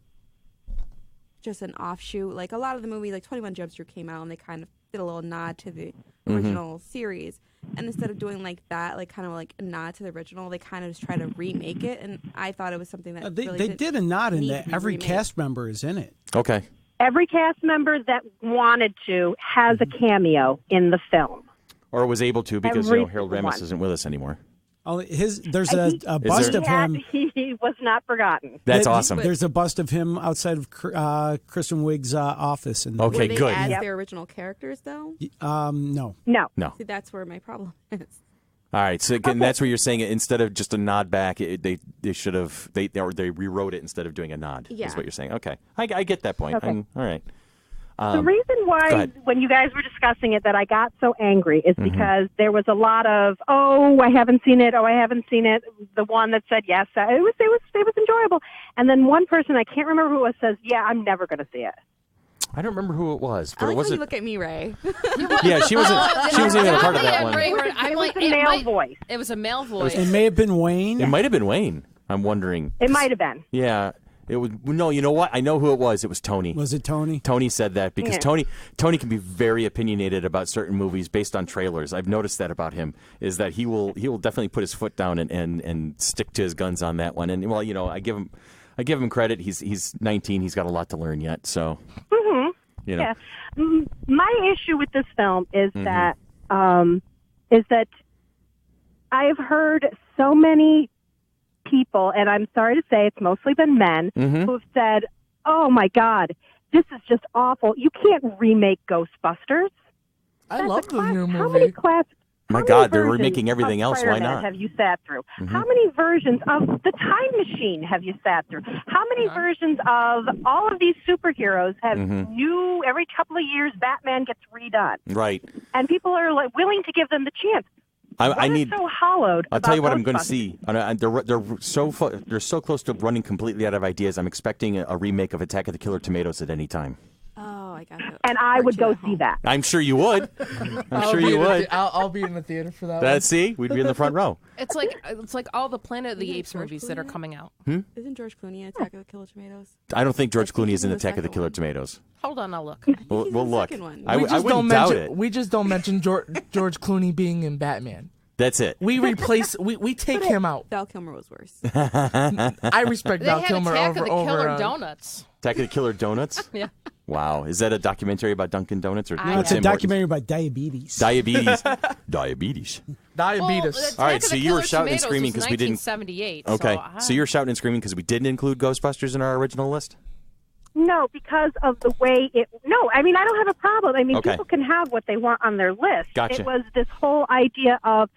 Speaker 4: just an offshoot. Like a lot of the movie, like 21 Jump Street came out, and they kind of did a little nod to the original series. And instead of doing like that, like kind of like a nod to the original, they kind of just try to remake it. And I thought it was something that
Speaker 1: they did a nod in
Speaker 4: need
Speaker 1: that.
Speaker 4: to be
Speaker 1: Every
Speaker 4: remade.
Speaker 1: cast member is in it.
Speaker 2: Okay.
Speaker 5: Every cast member that wanted to has a cameo in the film.
Speaker 2: Or was able to because
Speaker 5: Every
Speaker 2: Harold Ramis
Speaker 5: one.
Speaker 2: isn't with us anymore.
Speaker 1: Oh, there's a bust
Speaker 2: there-
Speaker 1: of him.
Speaker 5: He was not forgotten.
Speaker 2: That's
Speaker 1: That-
Speaker 2: awesome.
Speaker 1: There's a bust of him outside of Kristen Wiig's office. In
Speaker 2: Okay,
Speaker 4: Were they
Speaker 2: good.
Speaker 4: as
Speaker 5: Yep.
Speaker 4: their original characters, though?
Speaker 1: No.
Speaker 5: No.
Speaker 2: No.
Speaker 4: See, that's where my problem is.
Speaker 2: All right, so again, that's where you're saying instead of just a nod back, they should have they rewrote it instead of doing a nod.
Speaker 4: Yeah.
Speaker 2: Is what you're saying. Okay, I get that point.
Speaker 5: Okay.
Speaker 2: All right.
Speaker 5: The reason
Speaker 2: go
Speaker 5: why,
Speaker 2: ahead.
Speaker 5: when you guys were discussing it, that I got so angry is because there was a lot of, oh, I haven't seen it. Oh, I haven't seen it. The one that said yes, it was enjoyable. And then one person, I can't remember who it was, says, yeah, I'm never going to see it.
Speaker 2: I don't remember who it was, but
Speaker 4: I like
Speaker 2: it
Speaker 4: how
Speaker 2: wasn't.
Speaker 4: you look at me, Ray.
Speaker 2: Yeah, she wasn't. She wasn't even a part of that one.
Speaker 3: I'm
Speaker 5: It was
Speaker 3: like,
Speaker 5: a male voice.
Speaker 3: It was a male voice.
Speaker 1: It may have been Wayne.
Speaker 2: It might have been Wayne. I'm wondering.
Speaker 5: It might have been.
Speaker 2: Yeah, it was. No, you know what? I know who it was. It was Tony.
Speaker 1: Was it Tony?
Speaker 2: Tony said that because
Speaker 5: Yeah.
Speaker 2: Tony can be very opinionated about certain movies based on trailers. I've noticed that about him is that he will definitely put his foot down and stick to his guns on that one. And well, I give him credit. He's 19. He's got a lot to learn yet. So
Speaker 5: Yeah. My issue with this film is
Speaker 2: Mm-hmm.
Speaker 5: that I've heard so many people, and I'm sorry to say it's mostly been men,
Speaker 2: Mm-hmm.
Speaker 5: who have said, oh, my God, this is just awful. You can't remake Ghostbusters.
Speaker 6: I love the new
Speaker 5: How
Speaker 6: movie.
Speaker 5: many classics?
Speaker 2: My
Speaker 5: How
Speaker 2: God,
Speaker 5: many
Speaker 2: they're
Speaker 5: versions
Speaker 2: remaking everything
Speaker 5: of
Speaker 2: else. Why
Speaker 5: Spider-Man
Speaker 2: not? Mm-hmm.
Speaker 5: Have you sat through? How many versions of The Time Machine have you sat through? How many versions of all of these superheroes have new, every couple of years, Batman gets redone?
Speaker 2: Right.
Speaker 5: And people are like willing to give them the chance.
Speaker 2: I
Speaker 5: What is
Speaker 2: need.
Speaker 5: so hollowed
Speaker 2: I'll tell you what
Speaker 5: about
Speaker 2: I'm going to
Speaker 5: Ghostbusters?
Speaker 2: see. And they're so close to running completely out of ideas. I'm expecting a remake of Attack of the Killer Tomatoes at any time.
Speaker 4: Oh, I got it.
Speaker 5: And I would go see that.
Speaker 2: I'm sure you would. I'm sure you would.
Speaker 6: I'll be in the theater for that.
Speaker 2: That see, we'd be in the front row.
Speaker 3: It's like all the Planet of the
Speaker 4: Isn't it
Speaker 3: Apes
Speaker 4: George
Speaker 3: movies that are
Speaker 4: Clooney?
Speaker 3: coming out.
Speaker 4: Isn't George Clooney in Attack of the Killer Tomatoes?
Speaker 2: I don't think George
Speaker 4: I think
Speaker 2: Clooney
Speaker 4: he's
Speaker 2: is in
Speaker 4: in the
Speaker 2: Attack of the
Speaker 4: second
Speaker 2: Killer
Speaker 4: one.
Speaker 2: Tomatoes.
Speaker 3: Hold on, I'll look.
Speaker 2: We'll
Speaker 4: He's in the
Speaker 2: look.
Speaker 4: second one.
Speaker 2: I
Speaker 6: We just
Speaker 2: wouldn't
Speaker 6: don't
Speaker 2: doubt
Speaker 6: mention.
Speaker 2: it.
Speaker 6: We just don't mention George Clooney being in Batman.
Speaker 2: That's it.
Speaker 6: We replace. We take him out.
Speaker 4: Val Kilmer was worse.
Speaker 6: I respect
Speaker 3: They
Speaker 6: Val
Speaker 3: had
Speaker 6: Kilmer
Speaker 3: Attack
Speaker 6: over
Speaker 3: of the Killer
Speaker 6: over.
Speaker 3: Donuts.
Speaker 2: Attack of the Killer Donuts.
Speaker 3: Yeah.
Speaker 2: Wow, is that a documentary about Dunkin' Donuts or
Speaker 3: No,
Speaker 1: It's a
Speaker 2: Tim Hortons?
Speaker 1: documentary about diabetes.
Speaker 2: Diabetes. Diabetes.
Speaker 6: Diabetes.
Speaker 2: All right, so you were shouting and screaming because we didn't.
Speaker 3: 1978.
Speaker 2: Okay, so you're shouting and screaming because we didn't include Ghostbusters in our original list.
Speaker 5: No, because of the way it. No, I mean, I don't have a problem. I mean,
Speaker 2: Okay.
Speaker 5: people can have what they want on their list.
Speaker 2: Gotcha.
Speaker 5: It was this whole idea of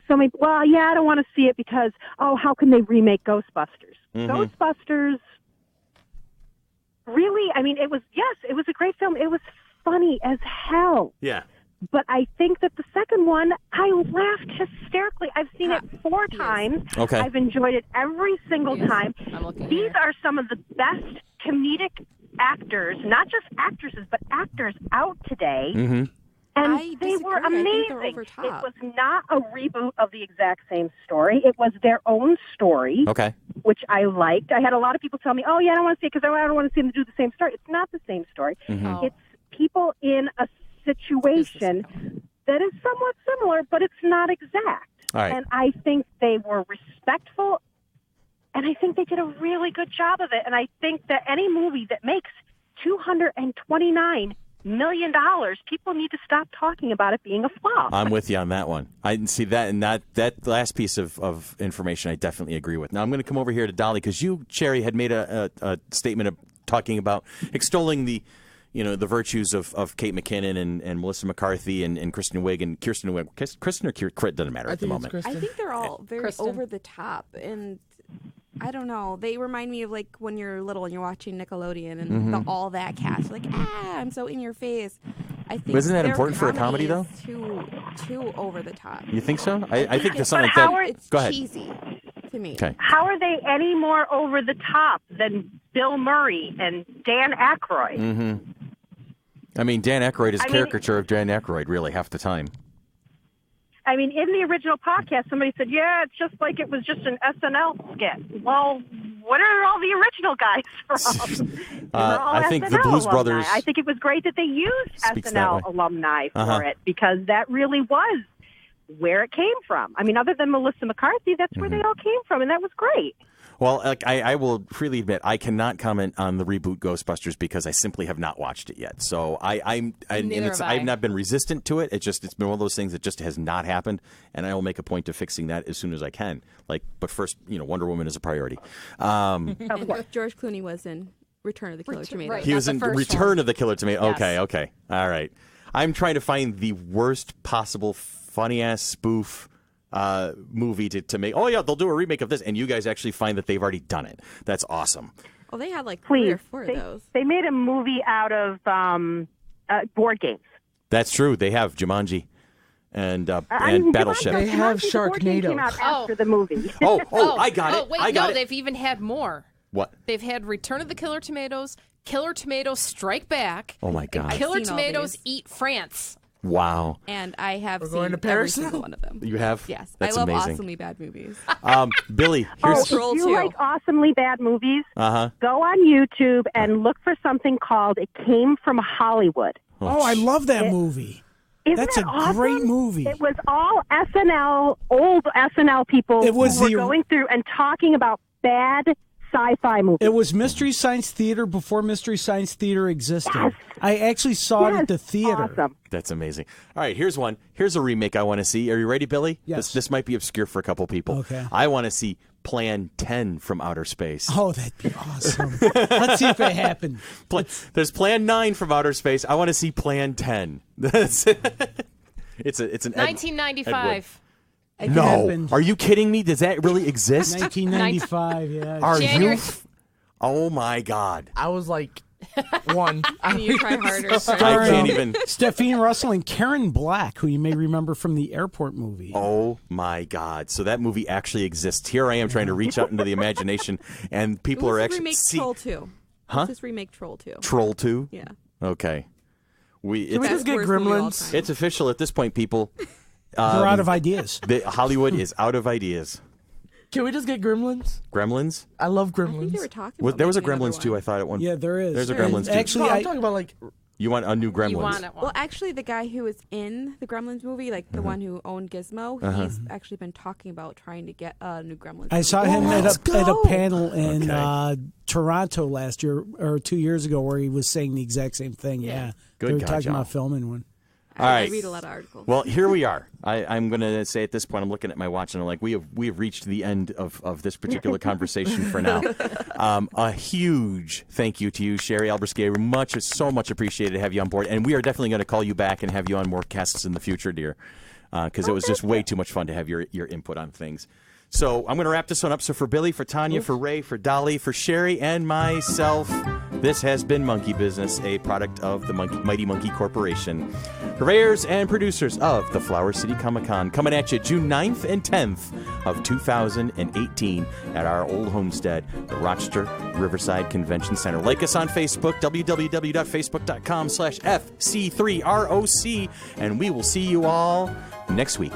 Speaker 5: so many. Well, yeah, I don't want to see it because how can they remake Ghostbusters? Ghostbusters. Really, I mean, it was a great film. It was funny as hell.
Speaker 2: Yeah.
Speaker 5: But I think that the second one, I laughed hysterically. I've seen it 4 times.
Speaker 2: Okay.
Speaker 5: I've enjoyed it every single time.
Speaker 3: I'm looking
Speaker 5: These
Speaker 3: here.
Speaker 5: are some of the best comedic actors, not just actresses, but actors out today.
Speaker 2: Mm-hmm.
Speaker 5: And
Speaker 4: I
Speaker 5: they
Speaker 4: disagree.
Speaker 5: were
Speaker 4: I think
Speaker 5: amazing.
Speaker 4: they're over top.
Speaker 5: It was not a reboot of the exact same story. It was their own story,
Speaker 2: Okay.
Speaker 5: which I liked. I had a lot of people tell me, oh, yeah, I don't want to see it because I don't want to see them do the same story. It's not the same story.
Speaker 3: Oh.
Speaker 5: It's people in a situation that is somewhat similar, but it's not exact.
Speaker 2: All right.
Speaker 5: And I think they were respectful, and I think they did a really good job of it. And I think that any movie that makes $229 million, people need to stop talking about it being a flop.
Speaker 2: I'm with you on that one. I didn't see that, and that last piece of information I definitely agree with. Now I'm going to come over here to Dolly because you, Cheri, had made a statement of talking about extolling the the virtues of Kate McKinnon and Melissa McCarthy and Kristen Wiig and Kirsten Wiig. Kristen or Crit doesn't matter at the moment.
Speaker 4: I think they're all very over the top, and I don't know. They remind me of like when you're little and you're watching Nickelodeon and all that cast. Like, I'm so in your face. I think
Speaker 2: isn't that important for a comedy though?
Speaker 4: Too over the top.
Speaker 2: You think so? I think there's something like that.
Speaker 4: It's
Speaker 2: Go ahead.
Speaker 4: cheesy to me.
Speaker 2: Okay.
Speaker 5: How are they any more over the top than Bill Murray and Dan Aykroyd?
Speaker 2: Mm-hmm. I mean, Dan Aykroyd is caricature of Dan Aykroyd really half the time.
Speaker 5: I mean, in the original podcast, somebody said, yeah, it's just like it was just an SNL skit. Well, what are all the original guys from?
Speaker 2: I think
Speaker 5: SNL
Speaker 2: the Blues
Speaker 5: alumni.
Speaker 2: Brothers...
Speaker 5: I think it was great that they used SNL alumni for it, because that really was where it came from. I mean, other than Melissa McCarthy, that's where they all came from, and that was great.
Speaker 2: Well, I will freely admit I cannot comment on the reboot Ghostbusters because I simply have not watched it yet. So I've not been resistant to it. It's been one of those things that just has not happened, and I will make a point of fixing that as soon as I can. But first, Wonder Woman is a priority.
Speaker 4: And George Clooney was in Return of the Killer Tomato.
Speaker 2: He was in Return of the Killer Tomato. Yes. Okay, all right. I'm trying to find the worst possible funny ass spoof movie to make. Oh yeah, they'll do a remake of this, and you guys actually find that they've already done it. That's awesome.
Speaker 4: Well, they had like 3 or 4 of those.
Speaker 5: They made a movie out of board games.
Speaker 2: That's true. They have Jumanji and Battleship.
Speaker 6: They have Sharknado.
Speaker 5: Came out after the movie.
Speaker 2: I got it.
Speaker 3: Wait,
Speaker 2: I got it.
Speaker 3: They've even had more.
Speaker 2: What?
Speaker 3: They've had Return of the Killer Tomatoes, Killer Tomatoes Strike Back.
Speaker 2: Oh my God.
Speaker 3: Killer Tomatoes Eat France.
Speaker 2: Wow.
Speaker 4: And I have
Speaker 6: going
Speaker 4: seen
Speaker 6: to
Speaker 4: every
Speaker 6: Paris
Speaker 4: single one of them.
Speaker 2: You have?
Speaker 4: Yes.
Speaker 2: That's
Speaker 4: I love
Speaker 2: amazing.
Speaker 4: awesomely bad movies.
Speaker 2: Billy, here's...
Speaker 5: If you like awesomely bad movies, go on YouTube and look for something called It Came from Hollywood.
Speaker 1: Oh, I love that movie. That's a great movie.
Speaker 5: It was all old SNL people who were going through and talking about bad sci-fi movies.
Speaker 1: It was Mystery Science Theater before Mystery Science Theater existed.
Speaker 5: Yes.
Speaker 1: I actually saw it at the theater.
Speaker 5: Awesome.
Speaker 2: That's amazing. All right, here's one. Here's a remake I want to see. Are you ready, Billy?
Speaker 1: Yes.
Speaker 2: This might be obscure for a couple people.
Speaker 1: Okay.
Speaker 2: I want to see Plan 10 from Outer Space.
Speaker 1: Oh, that'd be awesome. Let's see if it happened.
Speaker 2: There's Plan 9 from Outer Space. I want to see Plan 10. It's an
Speaker 3: 1995.
Speaker 2: No.
Speaker 1: Happened.
Speaker 2: Are you kidding me? Does that really exist?
Speaker 1: 1995, yeah.
Speaker 2: Are
Speaker 3: January.
Speaker 2: you? Oh, my God.
Speaker 6: I was like 1.
Speaker 4: Can you try harder?
Speaker 2: I can't even.
Speaker 1: Stephanie Russell and Karen Black, who you may remember from the Airport movie.
Speaker 2: Oh, my God. So that movie actually exists. Here I am trying to reach out into the imagination, and people are actually...
Speaker 4: remake Troll 2.
Speaker 2: Huh?
Speaker 4: This remake Troll 2.
Speaker 2: Troll 2?
Speaker 4: Yeah.
Speaker 2: Okay.
Speaker 6: Can we just get Gremlins?
Speaker 2: It's official at this point, people.
Speaker 1: They're out of ideas.
Speaker 2: Hollywood is out of ideas.
Speaker 6: Can we just get Gremlins?
Speaker 2: Gremlins?
Speaker 6: I love
Speaker 4: I think
Speaker 6: Gremlins.
Speaker 4: they were talking about
Speaker 2: There was a
Speaker 4: making another
Speaker 2: Gremlins too,
Speaker 4: one.
Speaker 2: I thought at one.
Speaker 1: Yeah, there is.
Speaker 2: There's a Gremlins too.
Speaker 1: Actually,
Speaker 6: No, I'm talking about like...
Speaker 2: You want a new Gremlins?
Speaker 3: You want it one.
Speaker 4: Well, actually, the guy who was in the Gremlins movie, like the one who owned Gizmo, he's actually been talking about trying to get a new Gremlins movie.
Speaker 1: I saw him at a panel in
Speaker 2: Okay.
Speaker 1: Toronto last year or 2 years ago where he was saying the exact same thing. Yeah.
Speaker 2: Good
Speaker 1: They were
Speaker 2: God,
Speaker 1: talking
Speaker 2: John.
Speaker 1: about filming one.
Speaker 2: All
Speaker 4: I
Speaker 2: right.
Speaker 4: read a lot of articles.
Speaker 2: Well, here we are. I'm going to say at this point, I'm looking at my watch and I'm like, we have reached the end of this particular conversation for now. A huge thank you to you, Cheri Alberski. So much appreciated to have you on board. And we are definitely going to call you back and have you on more casts in the future, dear, because it was just way too much fun to have your input on things. So I'm going to wrap this one up. So for Billy, for Tanya, for Ray, for Dolly, for Cheri, and myself, this has been Monkey Business, a product of the Mighty Monkey Corporation. Purveyors and producers of the Flower City Comic-Con, coming at you June 9th and 10th of 2018 at our old homestead, the Rochester Riverside Convention Center. Like us on Facebook, www.facebook.com/FC3ROC, and we will see you all next week.